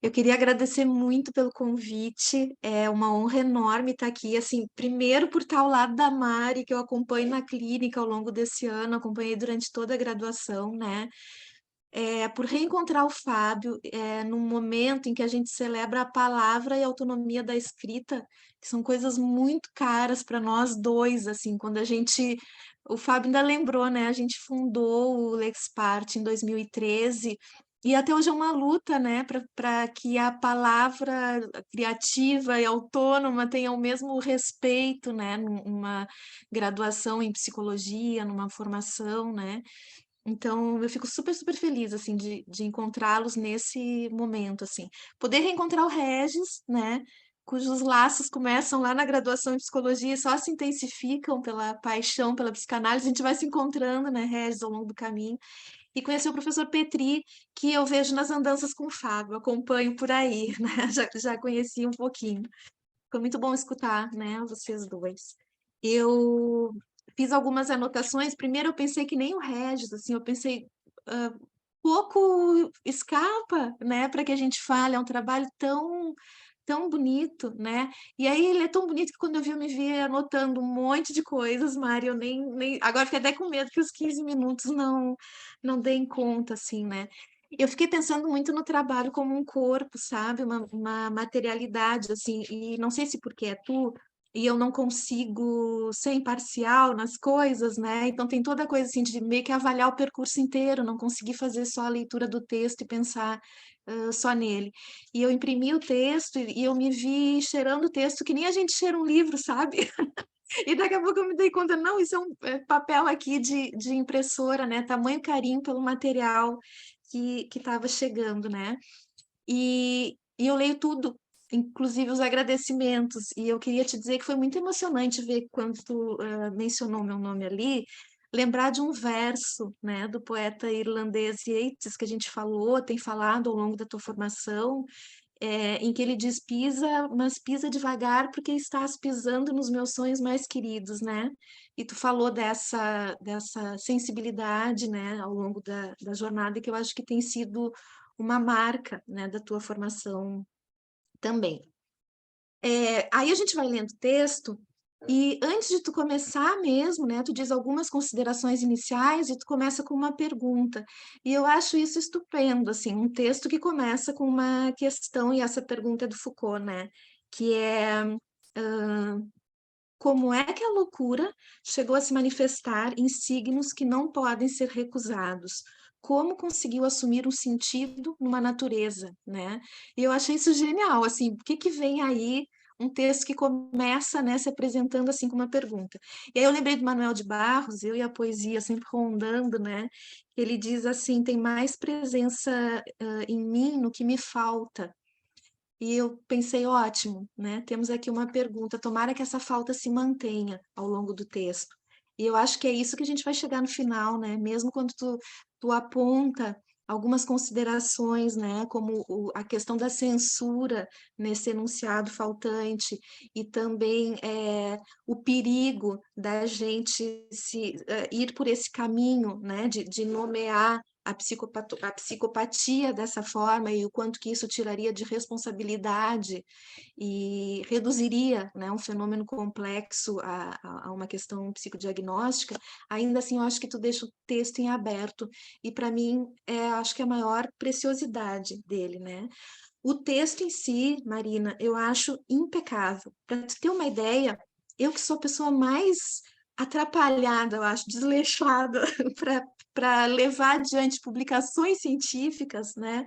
Eu queria agradecer muito pelo convite, é uma honra enorme estar aqui, assim, primeiro por estar ao lado da Mari, que eu acompanho na clínica ao longo desse ano, acompanhei durante toda a graduação, né? Por reencontrar o Fábio, num momento em que a gente celebra a palavra e a autonomia da escrita, que são coisas muito caras para nós dois, assim, quando a gente... O Fábio ainda lembrou, né? A gente fundou o Lexpart em 2013, e até hoje é uma luta, né, para que a palavra criativa e autônoma tenha o mesmo respeito, né, numa graduação em psicologia, numa formação, né? Então, eu fico super, super feliz, assim, de encontrá-los nesse momento, assim. Poder reencontrar o Regis, né, cujos laços começam lá na graduação em psicologia e só se intensificam pela paixão pela psicanálise, a gente vai se encontrando, né, Regis, ao longo do caminho. E conhecer o professor Petri, que eu vejo nas andanças com o Fábio, acompanho por aí, né, já conheci um pouquinho. Foi muito bom escutar, né, vocês dois. Eu fiz algumas anotações. Primeiro, eu pensei que nem o Regis, assim, eu pensei pouco escapa, né, para que a gente fale. É um trabalho tão bonito, né? E aí ele é tão bonito que quando eu me vi anotando um monte de coisas, Mari, eu nem... Agora fiquei até com medo que os 15 minutos não deem conta, assim, né? Eu fiquei pensando muito no trabalho como um corpo, sabe? Uma materialidade, assim, e não sei se porque é tu, e eu não consigo ser imparcial nas coisas, né? Então tem toda a coisa, assim, de meio que avaliar o percurso inteiro, não conseguir fazer só a leitura do texto e pensar só nele. E eu imprimi o texto e eu me vi cheirando o texto que nem a gente cheira um livro, sabe? E daqui a pouco eu me dei conta, não, isso é um papel aqui de impressora, né? Tamanho carinho pelo material que estava chegando, né? E eu leio tudo, inclusive os agradecimentos. E eu queria te dizer que foi muito emocionante ver quando tu mencionou meu nome ali, lembrar de um verso, né, do poeta irlandês Yeats, que a gente falou, tem falado ao longo da tua formação, em que ele diz: pisa, mas pisa devagar, porque estás pisando nos meus sonhos mais queridos, né? E tu falou dessa sensibilidade, né, ao longo da jornada, que eu acho que tem sido uma marca, né, da tua formação também. Aí a gente vai lendo o texto, e antes de tu começar mesmo, né, tu diz algumas considerações iniciais e tu começa com uma pergunta. E eu acho isso estupendo, assim, um texto que começa com uma questão, e essa pergunta é do Foucault, né, que é como é que a loucura chegou a se manifestar em signos que não podem ser recusados? Como conseguiu assumir um sentido numa natureza, né? E eu achei isso genial, assim, o que que vem aí um texto que começa, né, se apresentando assim com uma pergunta. E aí eu lembrei do Manuel de Barros, eu e a poesia sempre rondando, né? Ele diz assim: tem mais presença em mim no que me falta. E eu pensei, ótimo, né? Temos aqui uma pergunta, tomara que essa falta se mantenha ao longo do texto. E eu acho que é isso que a gente vai chegar no final, né? Mesmo quando tu aponta algumas considerações, né? Como a questão da censura nesse enunciado faltante, e também o perigo da gente ir por esse caminho, né? De nomear a psicopatia dessa forma, e o quanto que isso tiraria de responsabilidade e reduziria, né, um fenômeno complexo a uma questão psicodiagnóstica. Ainda assim, eu acho que tu deixa o texto em aberto, e para mim, acho que é a maior preciosidade dele, né? O texto em si, Marina, eu acho impecável. Para tu ter uma ideia, eu que sou a pessoa mais atrapalhada, eu acho, desleixada para levar adiante publicações científicas, né?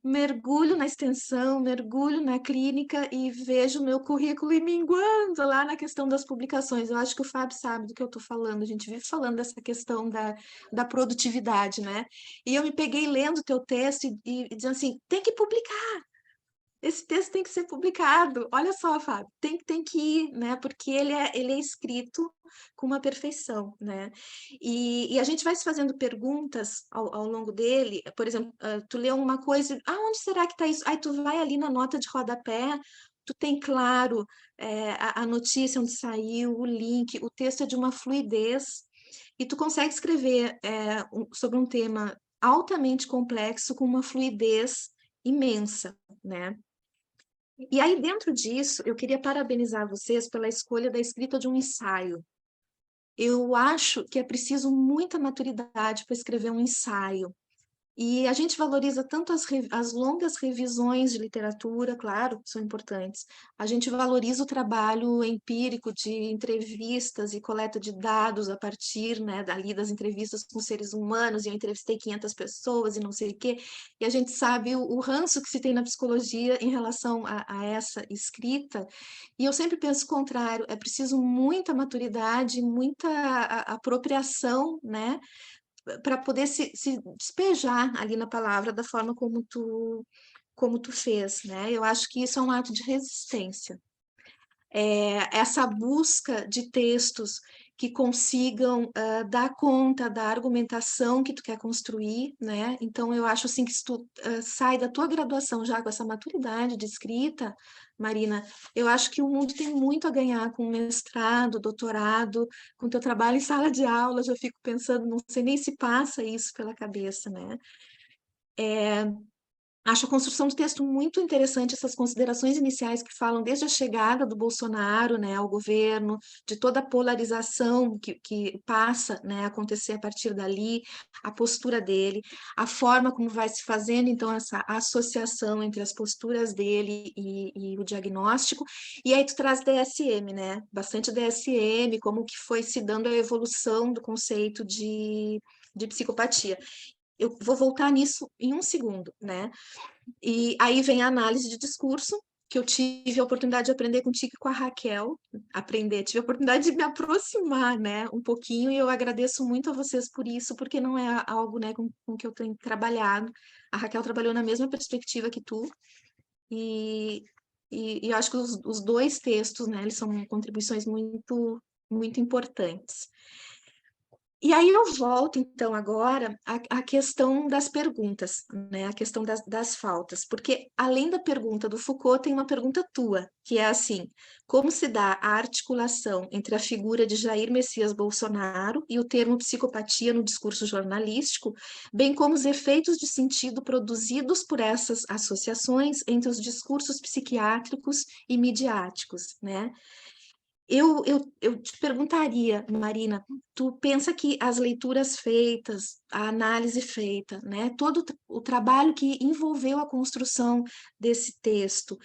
Mergulho na extensão, mergulho na clínica e vejo o meu currículo minguando lá na questão das publicações. Eu acho que o Fábio sabe do que eu estou falando, a gente vive falando dessa questão da produtividade, né? E eu me peguei lendo o teu texto e dizendo assim, tem que publicar, esse texto tem que ser publicado. Olha só, Fábio, tem que ir, né? Porque ele é escrito com uma perfeição, né? E a gente vai se fazendo perguntas ao longo dele. Por exemplo, tu leu uma coisa, onde será que está isso? Aí tu vai ali na nota de rodapé, tu tem claro a notícia onde saiu, o link, o texto é de uma fluidez, e tu consegue escrever sobre um tema altamente complexo com uma fluidez imensa, né? E aí, dentro disso, eu queria parabenizar vocês pela escolha da escrita de um ensaio. Eu acho que é preciso muita maturidade para escrever um ensaio. E a gente valoriza tanto as longas revisões de literatura, claro, são importantes. A gente valoriza o trabalho empírico de entrevistas e coleta de dados a partir, né, dali das entrevistas com seres humanos, e eu entrevistei 500 pessoas e não sei o quê. E a gente sabe o ranço que se tem na psicologia em relação a essa escrita. E eu sempre penso o contrário, é preciso muita maturidade, muita apropriação, né, para poder se despejar ali na palavra da forma como tu fez, né? Eu acho que isso é um ato de resistência. Essa busca de textos que consigam dar conta da argumentação que tu quer construir, né? Então, eu acho assim que se tu sai da tua graduação já com essa maturidade de escrita, Marina, eu acho que o mundo tem muito a ganhar com mestrado, doutorado, com teu trabalho em sala de aula, já fico pensando, não sei nem se passa isso pela cabeça, né? Acho a construção do texto muito interessante, essas considerações iniciais que falam desde a chegada do Bolsonaro, né, ao governo, de toda a polarização que passa, né, a acontecer a partir dali, a postura dele, a forma como vai se fazendo, então, essa associação entre as posturas dele e o diagnóstico, e aí tu traz DSM, né, bastante DSM, como que foi se dando a evolução do conceito de psicopatia. Eu vou voltar nisso em um segundo, né? E aí vem a análise de discurso, que eu tive a oportunidade de aprender contigo e com a Raquel, tive a oportunidade de me aproximar, né, um pouquinho, e eu agradeço muito a vocês por isso, porque não é algo, né, com que eu tenho trabalhado. A Raquel trabalhou na mesma perspectiva que tu, e, e eu acho que os dois textos, né, eles são contribuições muito, muito importantes. E aí eu volto, então, agora à questão das perguntas, né? A questão das faltas, porque além da pergunta do Foucault, tem uma pergunta tua, que é assim: como se dá a articulação entre a figura de Jair Messias Bolsonaro e o termo psicopatia no discurso jornalístico, bem como os efeitos de sentido produzidos por essas associações entre os discursos psiquiátricos e midiáticos, né? Eu te perguntaria, Marina, tu pensa que as leituras feitas, a análise feita, né, todo o trabalho que envolveu a construção desse texto,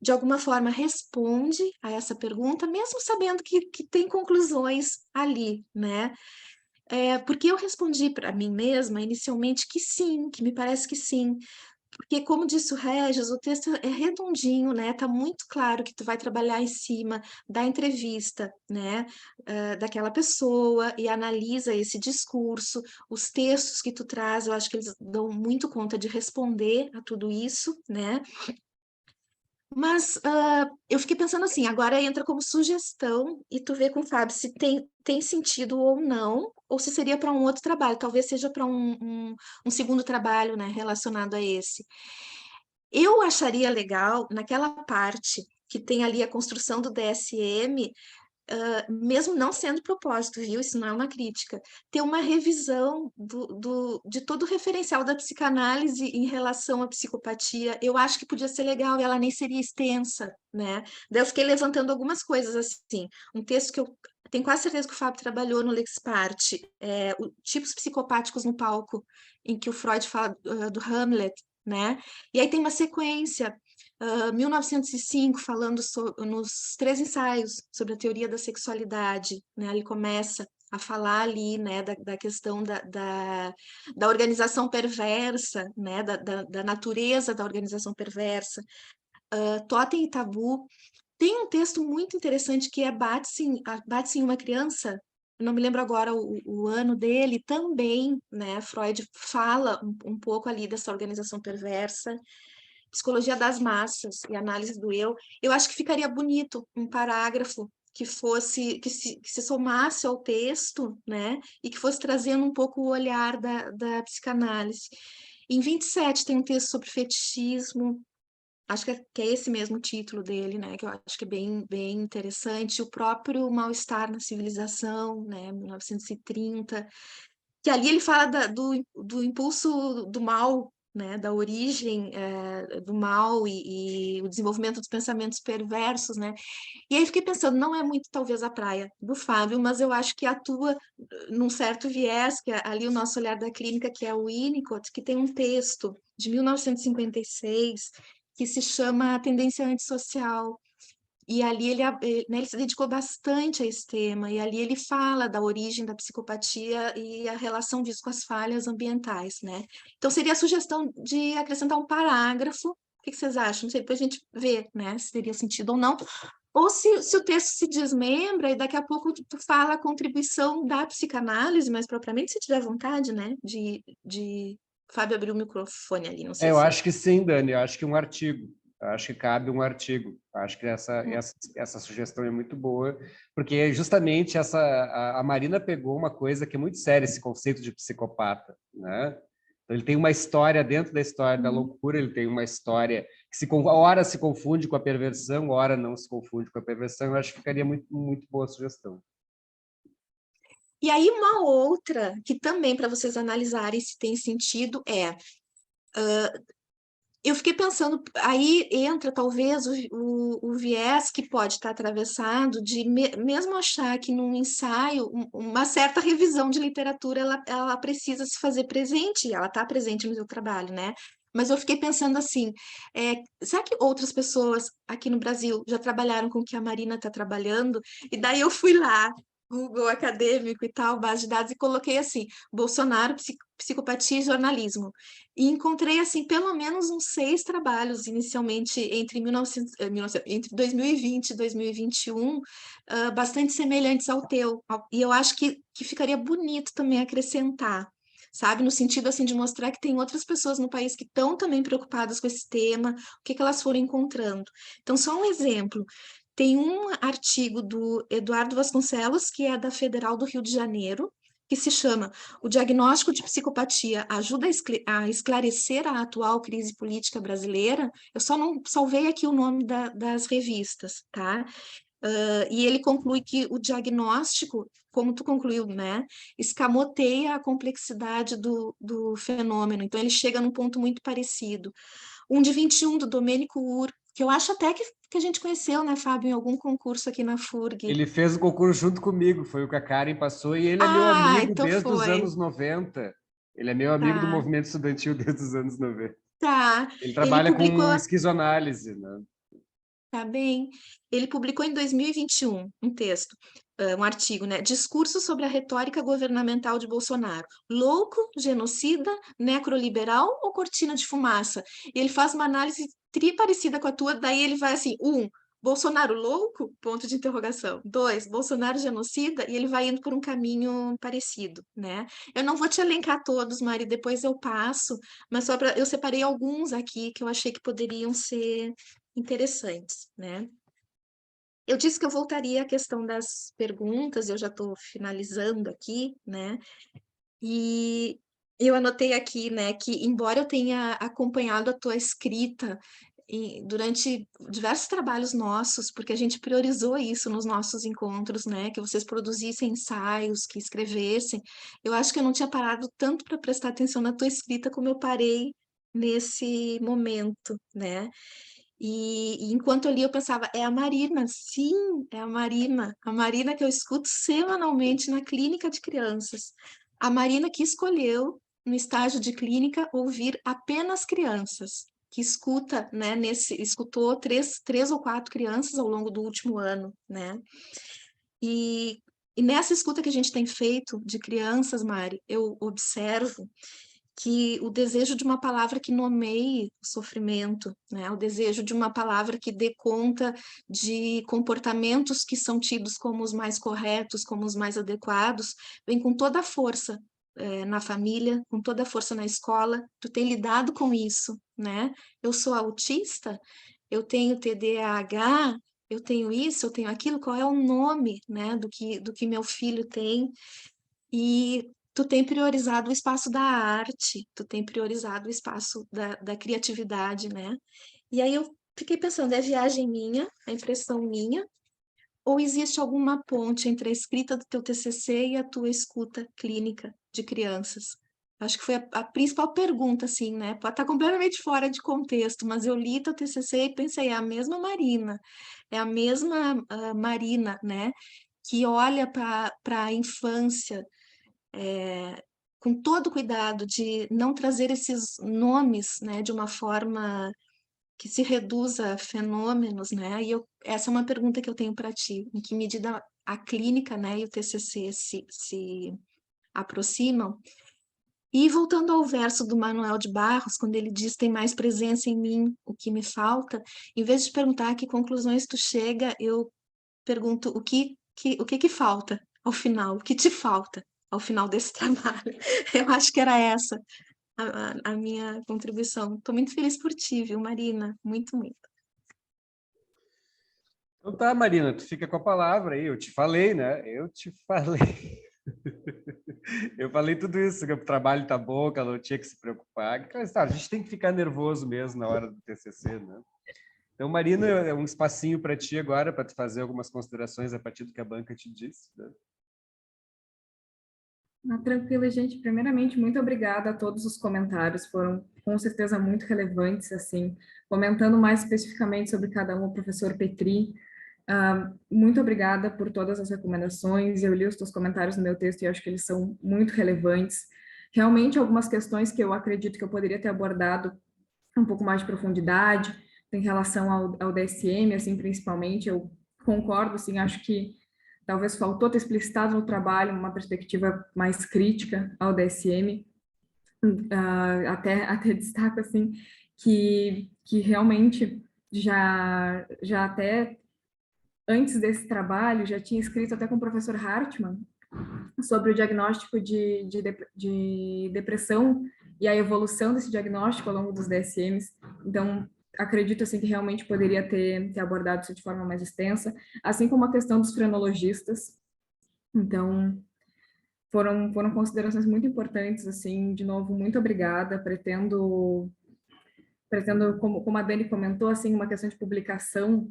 de alguma forma responde a essa pergunta, mesmo sabendo que tem conclusões ali, né? Porque eu respondi para mim mesma inicialmente que sim, que me parece que sim. Porque, como disse o Regis, o texto é redondinho, né? Tá muito claro que tu vai trabalhar em cima da entrevista, né? Daquela pessoa e analisa esse discurso, os textos que tu traz, eu acho que eles dão muito conta de responder a tudo isso, né? Mas eu fiquei pensando assim, agora entra como sugestão e tu vê com o Fábio se tem sentido ou não, ou se seria para um outro trabalho, talvez seja para um segundo trabalho, né, relacionado a esse. Eu acharia legal, naquela parte que tem ali a construção do DSM, mesmo não sendo propósito, viu? Isso não é uma crítica. Ter uma revisão de todo o referencial da psicanálise em relação à psicopatia, eu acho que podia ser legal e ela nem seria extensa, né? Daí eu fiquei levantando algumas coisas assim. Um texto que eu tenho quase certeza que o Fábio trabalhou no Lexpart, tipos psicopáticos no palco, em que o Freud fala do Hamlet, né? E aí tem uma sequência 1905, falando nos 3 ensaios sobre a teoria da sexualidade, né? Ele começa a falar ali, né, da questão da organização perversa, né, da natureza da organização perversa. Totem e Tabu. Tem um texto muito interessante que é Bate-se em uma Criança, não me lembro agora o ano dele, também, né, Freud fala um pouco ali dessa organização perversa. Psicologia das Massas e Análise do Eu acho que ficaria bonito um parágrafo que se somasse ao texto, né, e que fosse trazendo um pouco o olhar da psicanálise. Em 27 tem um texto sobre fetichismo, acho que é esse mesmo o título dele, né, que eu acho que é bem, bem interessante, o próprio Mal-Estar na Civilização, né, 1930, que ali ele fala do impulso do mal, né, da origem do mal e o desenvolvimento dos pensamentos perversos, né? E aí fiquei pensando, não é muito talvez a praia do Fábio, mas eu acho que atua num certo viés, que é ali o nosso olhar da clínica, que é o Winnicott, que tem um texto de 1956 que se chama A Tendência Antissocial. E ali né, ele se dedicou bastante a esse tema, e ali ele fala da origem da psicopatia e a relação disso com as falhas ambientais, né? Então seria a sugestão de acrescentar um parágrafo. O que vocês acham? Não sei, depois a gente vê, né, se teria sentido ou não. Ou se o texto se desmembra e daqui a pouco tu fala a contribuição da psicanálise, mais propriamente, se tiver vontade, né, de... Fábio abriu o microfone ali, não sei Eu se... acho que sim, Dani, eu acho que um artigo. Eu acho que cabe um artigo. Eu acho que essa sugestão é muito boa, porque justamente a Marina pegou uma coisa que é muito séria, esse conceito de psicopata, né? Então, ele tem uma história dentro da história da loucura, ele tem uma história que ora se confunde com a perversão, ora não se confunde com a perversão. Eu acho que ficaria muito, muito boa a sugestão. E aí, uma outra, que também para vocês analisarem se tem sentido, eu fiquei pensando, aí entra talvez o viés que pode estar atravessado de mesmo achar que num ensaio, uma certa revisão de literatura, ela precisa se fazer presente, ela está presente no seu trabalho, né? Mas eu fiquei pensando assim, será que outras pessoas aqui no Brasil já trabalharam com o que a Marina está trabalhando? E daí eu fui lá, Google acadêmico e tal, base de dados, e coloquei assim, Bolsonaro, psicopatia e jornalismo. E encontrei, assim, pelo menos uns 6 trabalhos, inicialmente entre 2020 e 2021, bastante semelhantes ao teu. E eu acho que ficaria bonito também acrescentar, sabe? No sentido, assim, de mostrar que tem outras pessoas no país que estão também preocupadas com esse tema, o que elas foram encontrando. Então, só um exemplo. Tem um artigo do Eduardo Vasconcelos, que é da Federal do Rio de Janeiro, que se chama O Diagnóstico de Psicopatia ajuda a esclarecer a atual crise política brasileira. Eu só não salvei aqui o nome das revistas, tá? E ele conclui que o diagnóstico, como tu concluiu, né, escamoteia a complexidade do fenômeno. Então, ele chega num ponto muito parecido. Um de 21, do Domênico Ur, que eu acho até que a gente conheceu, né, Fábio, em algum concurso aqui na FURG. Ele fez o concurso junto comigo, foi o que a Karen passou, e ele é meu Ah, amigo então desde os foi. anos 90. Ele é meu amigo do Tá, movimento estudantil desde os anos 90. tá. Ele Ele trabalha publicou, com esquizoanálise, né? tá bem. Ele publicou em 2021 um texto, um artigo, né? Discurso sobre a retórica governamental de Bolsonaro. Louco, genocida, necroliberal ou cortina de fumaça? E ele faz uma análise tri parecida com a tua, daí ele vai assim, Bolsonaro louco? Ponto de interrogação. 2, Bolsonaro genocida? E ele vai indo por um caminho parecido, né? Eu não vou te elencar todos, Mari, depois eu passo, mas só para eu separei alguns aqui que eu achei que poderiam ser interessantes, né? Eu disse que eu voltaria à questão das perguntas, eu já estou finalizando aqui, né? E eu anotei aqui, né, que embora eu tenha acompanhado a tua escrita durante diversos trabalhos nossos, porque a gente priorizou isso nos nossos encontros, né, que vocês produzissem ensaios, que escrevessem, eu acho que eu não tinha parado tanto para prestar atenção na tua escrita como eu parei nesse momento, né? E enquanto eu li, eu pensava, é a Marina, sim, é a Marina que eu escuto semanalmente na clínica de crianças. A Marina que escolheu, no estágio de clínica, ouvir apenas crianças, que escuta, né, escutou três ou 4 crianças ao longo do último ano, né? E nessa escuta que a gente tem feito de crianças, Mari, eu observo que o desejo de uma palavra que nomeie o sofrimento, né? O desejo de uma palavra que dê conta de comportamentos que são tidos como os mais corretos, como os mais adequados, vem com toda a força na família, com toda a força na escola. Tu tem lidado com isso, né? Eu sou autista, eu tenho TDAH, eu tenho isso, eu tenho aquilo, qual é o nome, né, do que meu filho tem? E tu tem priorizado o espaço da arte, tu tem priorizado o espaço da criatividade, né? E aí eu fiquei pensando, é viagem minha, é impressão minha, ou existe alguma ponte entre a escrita do teu TCC e a tua escuta clínica de crianças? Acho que foi a principal pergunta, assim, né? Pode estar completamente fora de contexto, mas eu li teu TCC e pensei, é a mesma Marina, é a mesma Marina, né? Que olha para a infância com todo cuidado de não trazer esses nomes, né? De uma forma que se reduza a fenômenos, né? Essa é uma pergunta que eu tenho para ti. Em que medida a clínica, né, e o TCC se aproximam? E voltando ao verso do Manuel de Barros, quando ele diz tem mais presença em mim, o que me falta, em vez de perguntar a que conclusões tu chega, eu pergunto o que falta ao final, o que te falta ao final desse trabalho. Eu acho que era essa a minha contribuição. Estou muito feliz por ti, viu, Marina? Muito, muito. Então tá, Marina, tu fica com a palavra aí. Eu te falei, né? Eu te falei. Eu falei tudo isso, que o trabalho tá bom, que ela não tinha que se preocupar. Claro, a gente tem que ficar nervoso mesmo na hora do TCC, né? Então, Marina, é um espacinho para ti agora, para tu fazer algumas considerações a partir do que a banca te disse, né? Tranquilo, gente. Primeiramente, muito obrigada a todos os comentários, foram com certeza muito relevantes, assim, comentando mais especificamente sobre cada um, o professor Petri. Muito obrigada por todas as recomendações. Eu li os teus comentários no meu texto e acho que eles são muito relevantes. Realmente, algumas questões que eu acredito que eu poderia ter abordado um pouco mais de profundidade, em relação ao DSM, assim, principalmente, eu concordo, assim, acho que talvez faltou ter explicitado no trabalho uma perspectiva mais crítica ao DSM, até destaco, assim, que realmente já até antes desse trabalho, já tinha escrito até com o professor Hartmann sobre o diagnóstico de depressão e a evolução desse diagnóstico ao longo dos DSMs. Então, acredito assim que realmente poderia ter abordado isso de forma mais extensa, assim como a questão dos frenologistas. Então, foram considerações muito importantes, assim, de novo, muito obrigada. Pretendo como a Dani comentou, assim, uma questão de publicação,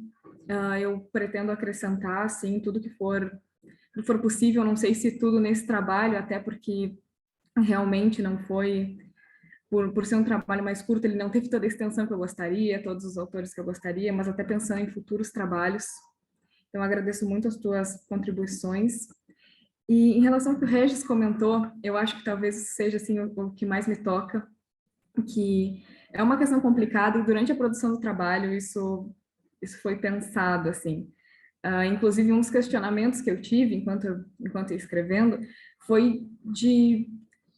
eu pretendo acrescentar, assim, tudo que for possível, não sei se tudo nesse trabalho, até porque realmente não foi, por ser um trabalho mais curto, ele não teve toda a extensão que eu gostaria, todos os autores que eu gostaria, mas até pensando em futuros trabalhos. Então, agradeço muito as tuas contribuições. E em relação ao que o Regis comentou, eu acho que talvez seja assim, o que mais me toca, que é uma questão complicada e durante a produção do trabalho isso foi pensado, assim. Inclusive, um dos questionamentos que eu tive enquanto ia escrevendo foi de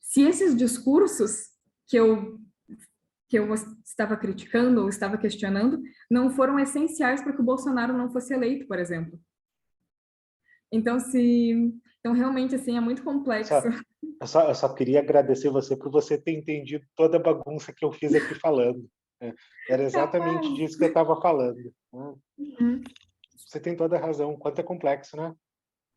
se esses discursos que eu estava criticando ou estava questionando não foram essenciais para que o Bolsonaro não fosse eleito, por exemplo. Então, realmente, assim, é muito complexo. Eu só queria agradecer você por você ter entendido toda a bagunça que eu fiz aqui falando. Era exatamente disso que eu estava falando. Você tem toda a razão. O quanto é complexo, né?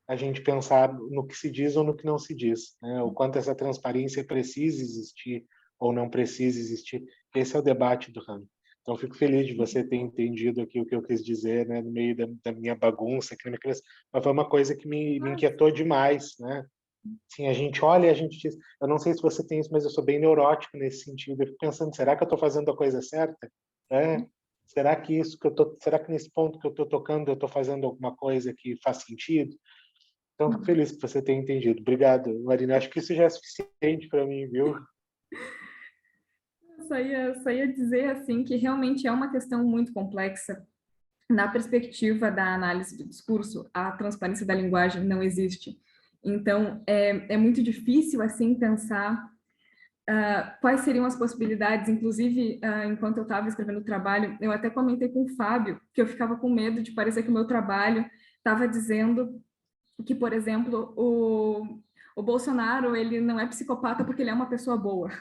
A gente pensar no que se diz ou no que não se diz, né? O quanto essa transparência precisa existir ou não precisa existir. Esse é o debate do Ramo. Então, fico feliz de você ter entendido aqui o que eu quis dizer, né? No meio da minha bagunça, mas foi uma coisa que me inquietou demais, né? Assim, a gente olha e a gente diz, eu não sei se você tem isso, mas eu sou bem neurótico nesse sentido. Eu fico pensando, será que eu estou fazendo a coisa certa? Será que será que nesse ponto que eu estou tocando eu estou fazendo alguma coisa que faz sentido? Então, fico feliz que você tenha entendido. Obrigado, Marina. Acho que isso já é suficiente para mim, viu? Só ia dizer, assim, que realmente é uma questão muito complexa. Na perspectiva da análise do discurso, a transparência da linguagem não existe. Então, é muito difícil, assim, pensar quais seriam as possibilidades. Inclusive, enquanto eu estava escrevendo o trabalho, eu até comentei com o Fábio que eu ficava com medo de parecer que o meu trabalho estava dizendo que, por exemplo, o Bolsonaro, ele não é psicopata porque ele é uma pessoa boa.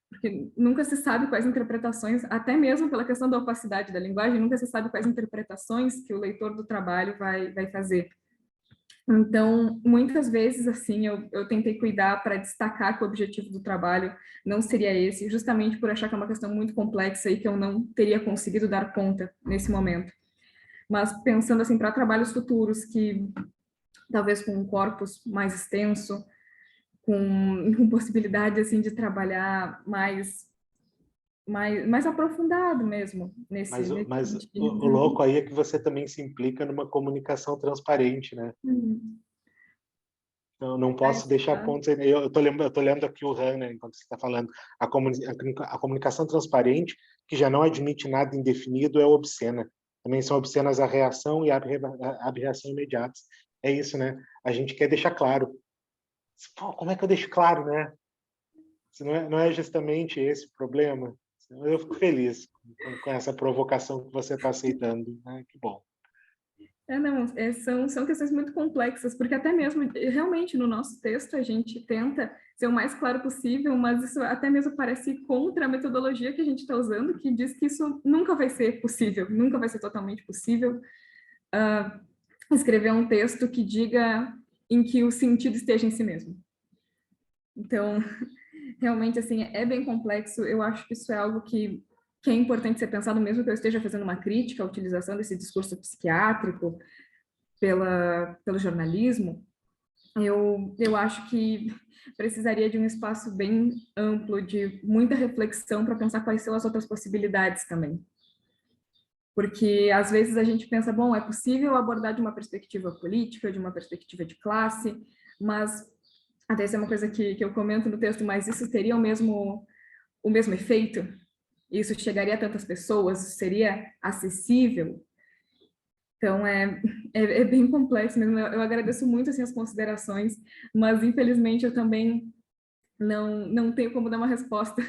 Porque nunca se sabe quais interpretações, até mesmo pela questão da opacidade da linguagem, nunca se sabe quais interpretações que o leitor do trabalho vai fazer. Então, muitas vezes, assim, eu tentei cuidar para destacar que o objetivo do trabalho não seria esse, justamente por achar que é uma questão muito complexa e que eu não teria conseguido dar conta nesse momento. Mas pensando, assim, para trabalhos futuros, que talvez com um corpus mais extenso, com possibilidade assim de trabalhar mais aprofundado mesmo Mas, mas sentido. o louco aí é que você também se implica numa comunicação transparente, né? Uhum. Eu não posso deixar pontos. Eu tô lendo aqui o Han, né, enquanto você está falando. A comunicação transparente, que já não admite nada indefinido, é obscena. Também são obscenas a reação e a abreação imediatas. É isso, né? A gente quer deixar claro. Pô, como é que eu deixo claro, né? Se não é justamente esse o problema. Eu fico feliz com essa provocação que você está aceitando, né? Que bom. Não, são questões muito complexas, porque até mesmo, realmente, no nosso texto, a gente tenta ser o mais claro possível, mas isso até mesmo parece contra a metodologia que a gente está usando, que diz que isso nunca vai ser possível, nunca vai ser totalmente possível escrever um texto que diga em que o sentido esteja em si mesmo. Então, realmente, assim, é bem complexo. Eu acho que isso é algo que é importante ser pensado, mesmo que eu esteja fazendo uma crítica à utilização desse discurso psiquiátrico pelo jornalismo. Eu acho que precisaria de um espaço bem amplo, de muita reflexão para pensar quais são as outras possibilidades também. Porque, às vezes, a gente pensa, bom, é possível abordar de uma perspectiva política, de uma perspectiva de classe, mas, até isso é uma coisa que eu comento no texto, mas isso teria o mesmo efeito? Isso chegaria a tantas pessoas? Seria acessível? Então, é bem complexo mesmo. Eu agradeço muito assim, as considerações, mas, infelizmente, eu também não tenho como dar uma resposta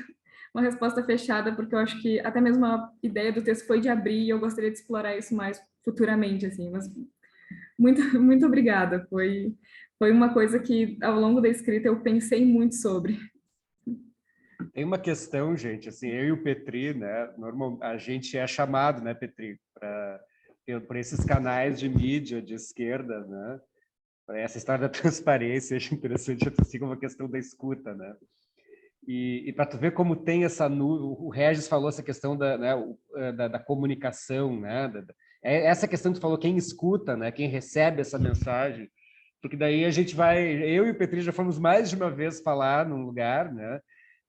fechada, porque eu acho que até mesmo a ideia do texto foi de abrir e eu gostaria de explorar isso mais futuramente, assim, mas muito, muito obrigada. Foi uma coisa que, ao longo da escrita, eu pensei muito sobre. Tem uma questão, gente, assim, eu e o Petri, né, a gente é chamado, né, Petri, por esses canais de mídia de esquerda, né, para essa história da transparência, acho interessante, assim como a questão da escuta, né, e para tu ver como tem o Regis falou essa questão da comunicação, né, essa questão que tu falou, quem escuta, né, quem recebe essa mensagem, porque daí a gente eu e o Petri já fomos mais de uma vez falar num lugar, né,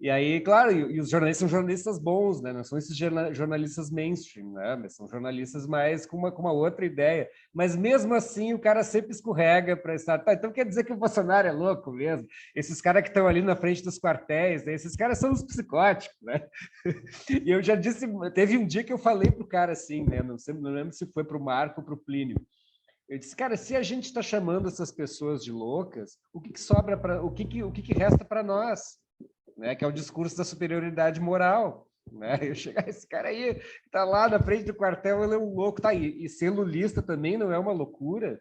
e aí, claro, e os jornalistas são jornalistas bons, né? Não são esses jornalistas mainstream, né? Mas são jornalistas mais com uma outra ideia. Mas mesmo assim, o cara sempre escorrega para estar. Tá, então quer dizer que o Bolsonaro é louco mesmo? Esses caras que estão ali na frente dos quartéis, né? Esses caras são os psicóticos, né? E eu já disse, teve um dia que eu falei pro cara assim, né? Não lembro se foi para o Marco ou para o Plínio. Eu disse, cara, se a gente está chamando essas pessoas de loucas, o que sobra para, o que resta para nós? Né, que é o discurso da superioridade moral. Né? Eu chegar, esse cara aí está lá na frente do quartel, ele é um louco, tá aí. E ser lulista também não é uma loucura,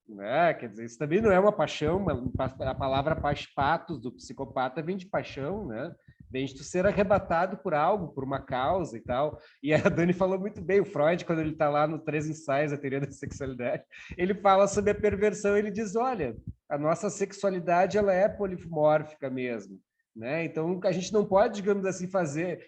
né? Quer dizer, isso também não é uma paixão, a palavra patos do psicopata vem de paixão, né? Vem de tu ser arrebatado por algo, por uma causa e tal. E a Dani falou muito bem, o Freud, quando ele está lá no 3 Ensaios, a teoria da sexualidade, ele fala sobre a perversão, ele diz, olha, a nossa sexualidade ela é polimórfica mesmo. Né? Então, a gente não pode, digamos assim,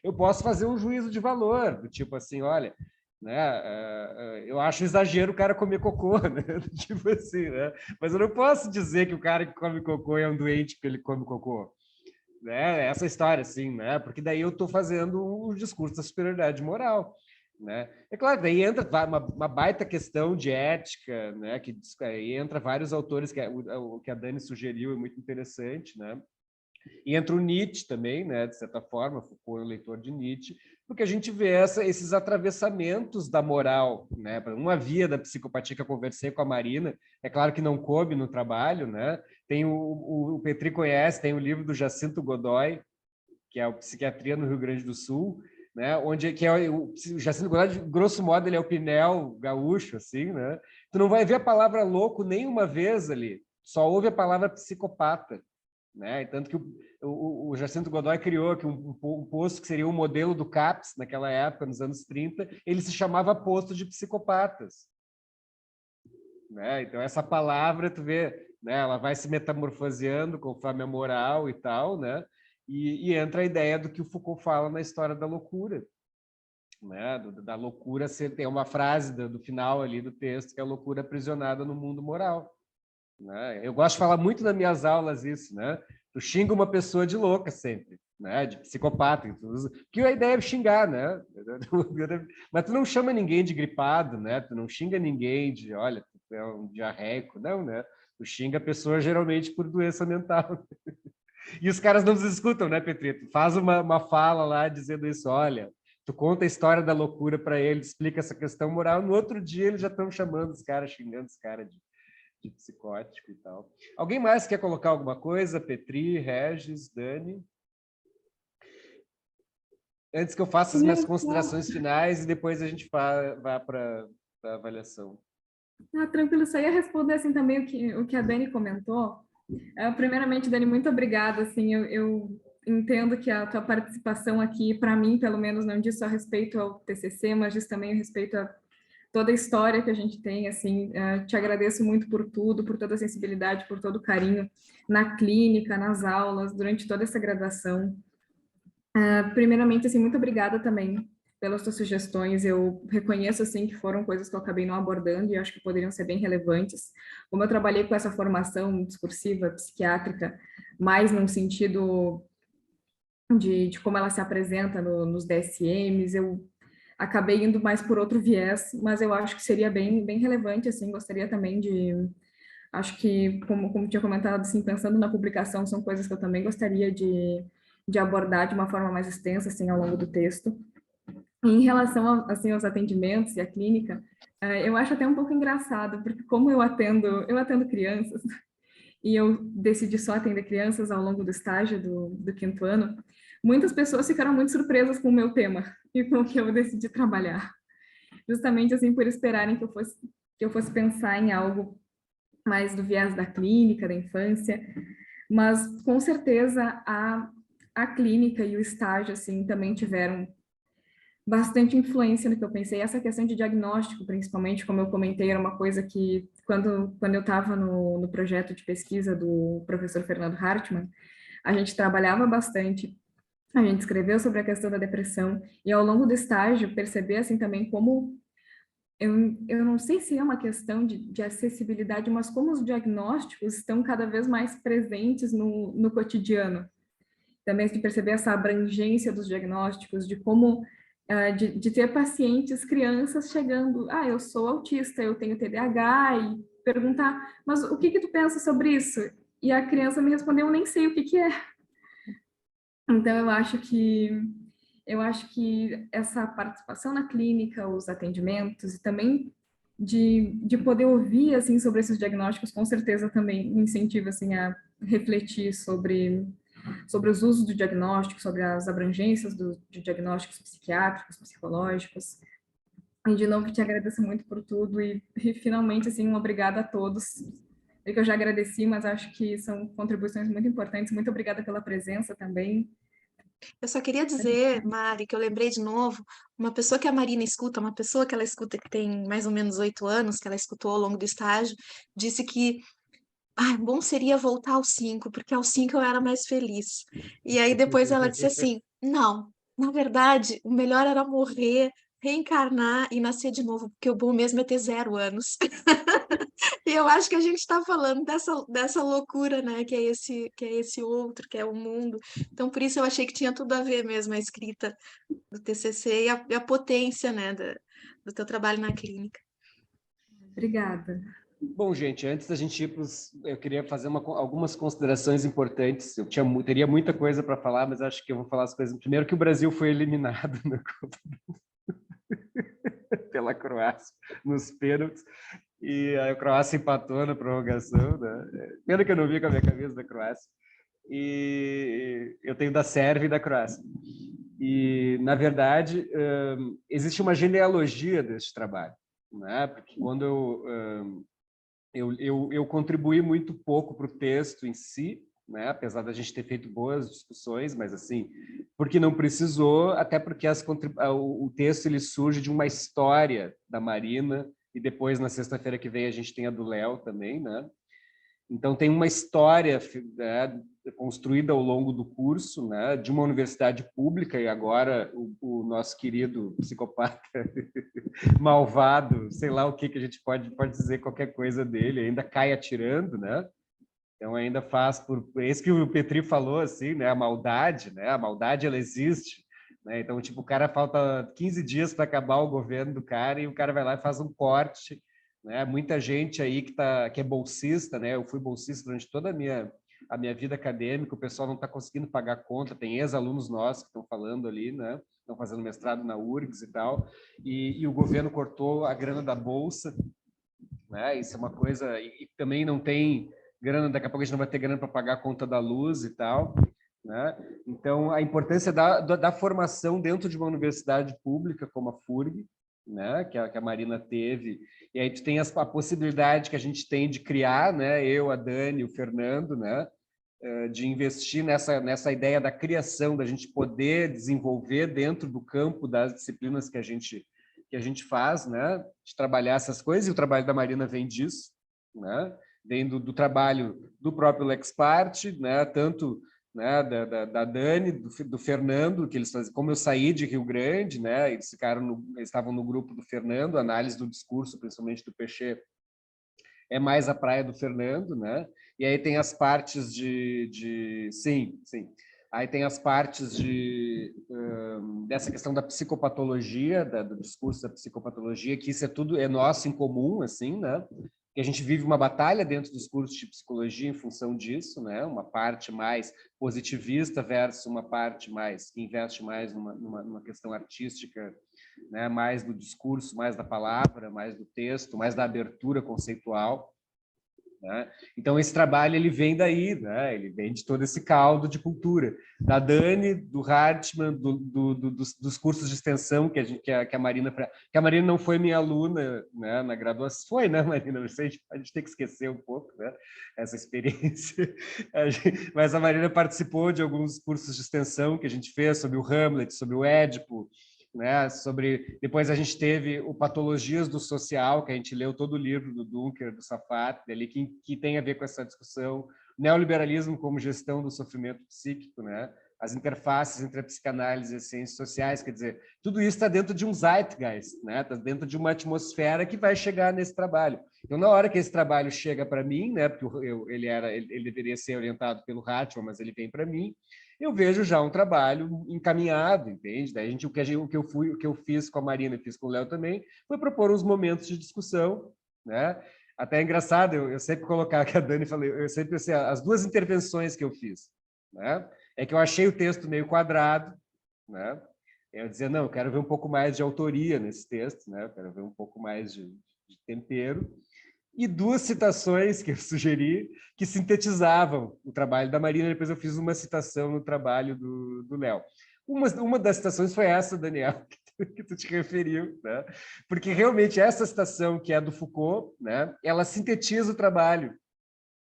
eu posso fazer um juízo de valor, do tipo assim, olha, né, eu acho exagero o cara comer cocô, né? Tipo assim, né? Mas eu não posso dizer que o cara que come cocô é um doente porque ele come cocô. Né? Essa história, assim, né? Porque daí eu estou fazendo um discurso da superioridade moral. Né? É claro, daí entra uma baita questão de ética, né? Que aí entra vários autores, o que a Dani sugeriu é muito interessante, né? E entra o Nietzsche também, né, de certa forma, Foucault é um leitor de Nietzsche, porque a gente vê esses atravessamentos da moral, né? Uma via da psicopatia que eu conversei com a Marina, é claro que não coube no trabalho, né? Tem o Petri conhece, tem o livro do Jacinto Godoy, que é o Psiquiatria no Rio Grande do Sul, né? Onde que é o Jacinto Godoy, grosso modo, ele é o Pinel gaúcho, assim, né? Tu não vai ver a palavra louco nenhuma vez ali, só ouve a palavra psicopata. Né? Tanto que o Jacinto Godoy criou que um posto que seria um modelo do CAPS naquela época, nos anos 30, ele se chamava posto de psicopatas. Né? Então, essa palavra, tu vê, né? Ela vai se metamorfoseando conforme a moral e tal, né? E entra a ideia do que o Foucault fala na história da loucura. Né? Da loucura, tem uma frase do final ali do texto, que é a loucura aprisionada no mundo moral. né? Eu gosto de falar muito nas minhas aulas isso, né? Tu xinga uma pessoa de louca sempre, né? De psicopata. Que a ideia é xingar, né? Mas tu não chama ninguém de gripado, né? Tu não xinga ninguém de, olha, tu é um diarreico, não, né? Tu xinga a pessoa geralmente por doença mental. E os caras não nos escutam, né, Petrito? Faz uma fala lá dizendo isso, olha, tu conta a história da loucura para eles, explica essa questão moral, no outro dia eles já estão chamando os caras, xingando os caras de psicótico e tal. Alguém mais quer colocar alguma coisa? Petri, Regis, Dani? Antes que eu faça as minhas considerações finais e depois a gente vá para a avaliação. Tranquilo, só ia responder assim também o que a Dani comentou. Primeiramente, Dani, muito obrigada. Assim, eu entendo que a tua participação aqui, para mim, pelo menos, não diz só respeito ao TCC, mas diz também respeito a toda a história que a gente tem. Assim, te agradeço muito por tudo, por toda a sensibilidade, por todo o carinho na clínica, nas aulas, durante toda essa graduação. Primeiramente, assim, muito obrigada também pelas tuas sugestões. Eu reconheço, assim, que foram coisas que eu acabei não abordando e acho que poderiam ser bem relevantes. Como eu trabalhei com essa formação discursiva, psiquiátrica, mais num sentido de como ela se apresenta nos DSMs, eu acabei indo mais por outro viés, mas eu acho que seria bem relevante, assim, gostaria também de... Acho que, como tinha comentado, assim, pensando na publicação, são coisas que eu também gostaria de abordar de uma forma mais extensa, assim, ao longo do texto. Em relação assim, aos atendimentos e à clínica, eu acho até um pouco engraçado, porque como eu atendo crianças, e eu decidi só atender crianças ao longo do estágio do 5º ano, muitas pessoas ficaram muito surpresas com o meu tema e com o que eu decidi trabalhar. Justamente assim, por esperarem que eu fosse pensar em algo mais do viés da clínica, da infância, mas com certeza a clínica e o estágio, assim, também tiveram bastante influência no que eu pensei. Essa questão de diagnóstico, principalmente, como eu comentei, era uma coisa que, quando eu estava no projeto de pesquisa do professor Fernando Hartmann, a gente trabalhava bastante, a gente escreveu sobre a questão da depressão, e ao longo do estágio, perceber, assim, também como... Eu não sei se é uma questão de acessibilidade, mas como os diagnósticos estão cada vez mais presentes no cotidiano. Também de perceber essa abrangência dos diagnósticos, de como de ter pacientes, crianças chegando, eu sou autista, eu tenho TDAH, e perguntar, mas o que tu pensa sobre isso? E a criança me respondeu, eu nem sei o que é. Então, eu acho que essa participação na clínica, os atendimentos, e também de poder ouvir, assim, sobre esses diagnósticos, com certeza também me incentiva, assim, a refletir sobre os usos do diagnóstico, sobre as abrangências de diagnósticos psiquiátricos, psicológicos. E, de novo, te agradeço muito por tudo e finalmente, assim, um obrigada a todos. Eu que eu já agradeci, mas acho que são contribuições muito importantes. Muito obrigada pela presença também. Eu só queria dizer, Mari, que eu lembrei de novo, uma pessoa que a Marina escuta, uma pessoa que ela escuta que tem mais ou menos 8 anos, que ela escutou ao longo do estágio, disse que bom seria voltar aos 5, porque aos 5 eu era mais feliz. E aí depois ela disse assim, não, na verdade, o melhor era morrer, reencarnar e nascer de novo, porque o bom mesmo é ter 0 anos. E eu acho que a gente está falando dessa loucura, né? Que é esse outro, que é o mundo. Então, por isso eu achei que tinha tudo a ver mesmo a escrita do TCC e a potência, né, do teu trabalho na clínica. Obrigada. Bom, gente, antes da gente ir eu queria fazer algumas considerações importantes. Eu teria muita coisa para falar, mas acho que eu vou falar as coisas. Primeiro, que o Brasil foi eliminado na Copa pela Croácia nos pênaltis, e a Croácia empatou na prorrogação, né? Pena que eu não vi com a minha camisa da Croácia. E eu tenho da Sérvia e da Croácia. E, na verdade, existe uma genealogia desse trabalho, né? Porque quando eu contribuí muito pouco para o texto em si, né? Apesar da gente ter feito boas discussões, mas assim, porque não precisou, até porque o texto ele surge de uma história da Marina, e depois, na sexta-feira que vem, a gente tem a do Léo também, né? Então, tem uma história, né, construída ao longo do curso, né, de uma universidade pública, e agora o nosso querido psicopata malvado, sei lá o que a gente pode dizer qualquer coisa dele, ainda cai atirando, né? Então ainda faz por isso que o Petri falou assim, né, a maldade ela existe, né? Então tipo o cara falta 15 dias para acabar o governo do cara e o cara vai lá e faz um corte, né? Muita gente aí que é bolsista, né? Eu fui bolsista durante toda a minha vida acadêmica, o pessoal não está conseguindo pagar a conta, tem ex-alunos nossos que estão falando ali, né? Estão fazendo mestrado na URGS e tal, e o governo cortou a grana da bolsa, né? Isso é uma coisa, e também não tem grana, daqui a pouco a gente não vai ter grana para pagar a conta da luz e tal, né? Então, a importância da formação dentro de uma universidade pública como a FURG, né? Que a Marina teve, e aí tu tem a possibilidade que a gente tem de criar, né? Eu, a Dani, o Fernando, né? De investir nessa ideia da criação, da gente poder desenvolver dentro do campo das disciplinas que a gente faz, né? De trabalhar essas coisas, e o trabalho da Marina vem disso, né? Vem do trabalho do próprio Lexpart, né? Tanto, né, da Dani, do Fernando, que eles fazem, como eu saí de Rio Grande, né? Eles estavam no grupo do Fernando, análise do discurso, principalmente do Peixe, é mais a praia do Fernando, né? E aí tem as partes sim. Aí tem as partes dessa questão da psicopatologia, do discurso da psicopatologia, que isso é nosso em comum, assim, né? Que a gente vive uma batalha dentro dos cursos de psicologia em função disso, né? Uma parte mais positivista versus uma parte mais que investe mais numa questão artística, né? Mais do discurso, mais da palavra, mais do texto, mais da abertura conceitual, né? Então esse trabalho ele vem daí, né? Ele vem de todo esse caldo de cultura da Dani, do Hartmann, dos cursos de extensão que a Marina, que a Marina não foi minha aluna, né, na graduação, foi, né, Marina? A gente tem que esquecer um pouco, né, essa experiência, mas a Marina participou de alguns cursos de extensão que a gente fez sobre o Hamlet, sobre o Édipo, né, depois a gente teve o Patologias do Social, que a gente leu todo o livro do Dunker, do Safat, ali, que tem a ver com essa discussão, neoliberalismo como gestão do sofrimento psíquico, né, as interfaces entre a psicanálise e as ciências sociais, quer dizer, tudo isso está dentro de um zeitgeist, né, está dentro de uma atmosfera que vai chegar nesse trabalho. Então, na hora que esse trabalho chega para mim, né, porque ele deveria ser orientado pelo Hartmann, mas ele vem para mim, eu vejo já um trabalho encaminhado, entende? Daí o que eu fiz com a Marina e fiz com o Léo também, foi propor uns momentos de discussão, né? Até é engraçado, eu sempre colocava, que a Dani falou, eu sempre assim, as duas intervenções que eu fiz, né? É que eu achei o texto meio quadrado, né? Eu dizia, não, eu quero ver um pouco mais de autoria nesse texto, né? Eu quero ver um pouco mais de tempero. E duas citações que eu sugeri que sintetizavam o trabalho da Marina. Depois eu fiz uma citação no trabalho do Léo. Uma das citações foi essa, Daniel, que tu te referiu, né? Porque realmente essa citação, que é do Foucault, né, ela sintetiza o trabalho,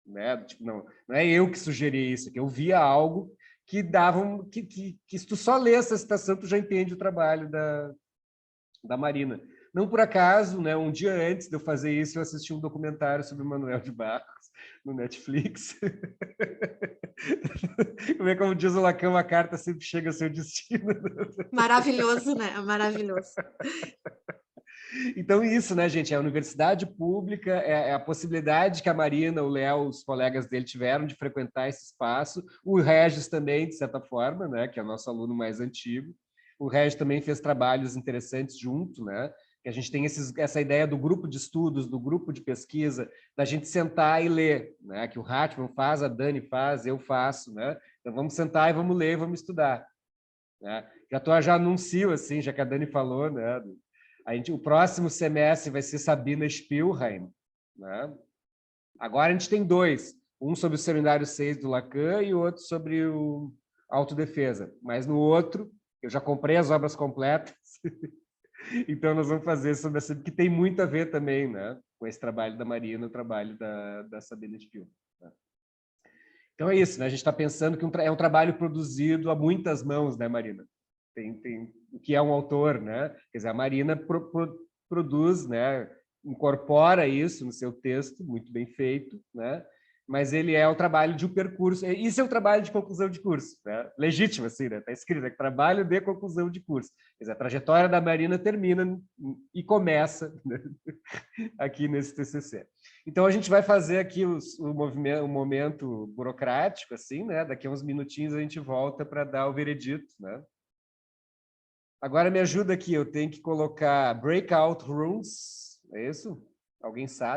né? Tipo, não é eu que sugeri isso, que eu via algo que dava que se tu só lê essa citação, tu já entende o trabalho da Marina. Não por acaso, né, um dia antes de eu fazer isso, eu assisti um documentário sobre o Manuel de Barros no Netflix. Como diz o Lacan, a carta sempre chega ao seu destino. Maravilhoso, né? Maravilhoso. Então, isso, né, gente? É a universidade pública, é a possibilidade que a Marina, o Léo, os colegas dele tiveram de frequentar esse espaço. O Regis também, de certa forma, né, que é o nosso aluno mais antigo. O Regis também fez trabalhos interessantes junto, né? Que a gente tem essa ideia do grupo de estudos, do grupo de pesquisa, da gente sentar e ler, né? Que o Hartmann faz, a Dani faz, eu faço, né? Então vamos sentar e vamos ler, vamos estudar, né? Já anuncio assim, já que a Dani falou, né? O próximo semestre vai ser Sabina Spielheim, né? Agora a gente tem dois, um sobre o seminário 6 do Lacan e outro sobre o autodefesa, mas no outro eu já comprei as obras completas. Então, nós vamos fazer sobre essa, que tem muito a ver também, né, com esse trabalho da Marina, o trabalho da Sabina Spiel. Né? Então, é isso, né? A gente está pensando que é um trabalho produzido a muitas mãos, né, Marina? Tem o que é um autor, né? Quer dizer, a Marina produz, né, incorpora isso no seu texto, muito bem feito, né? mas ele é o trabalho de um percurso. Isso é o trabalho de conclusão de curso, né? Legítimo, assim, né? Está escrito, é trabalho de conclusão de curso. Quer dizer, a trajetória da Marina termina e começa, né? Aqui nesse TCC. Então, a gente vai fazer aqui o momento burocrático, assim, né? Daqui a uns minutinhos a gente volta para dar o veredito, né? Agora me ajuda aqui, eu tenho que colocar breakout rooms, é isso? Alguém sabe?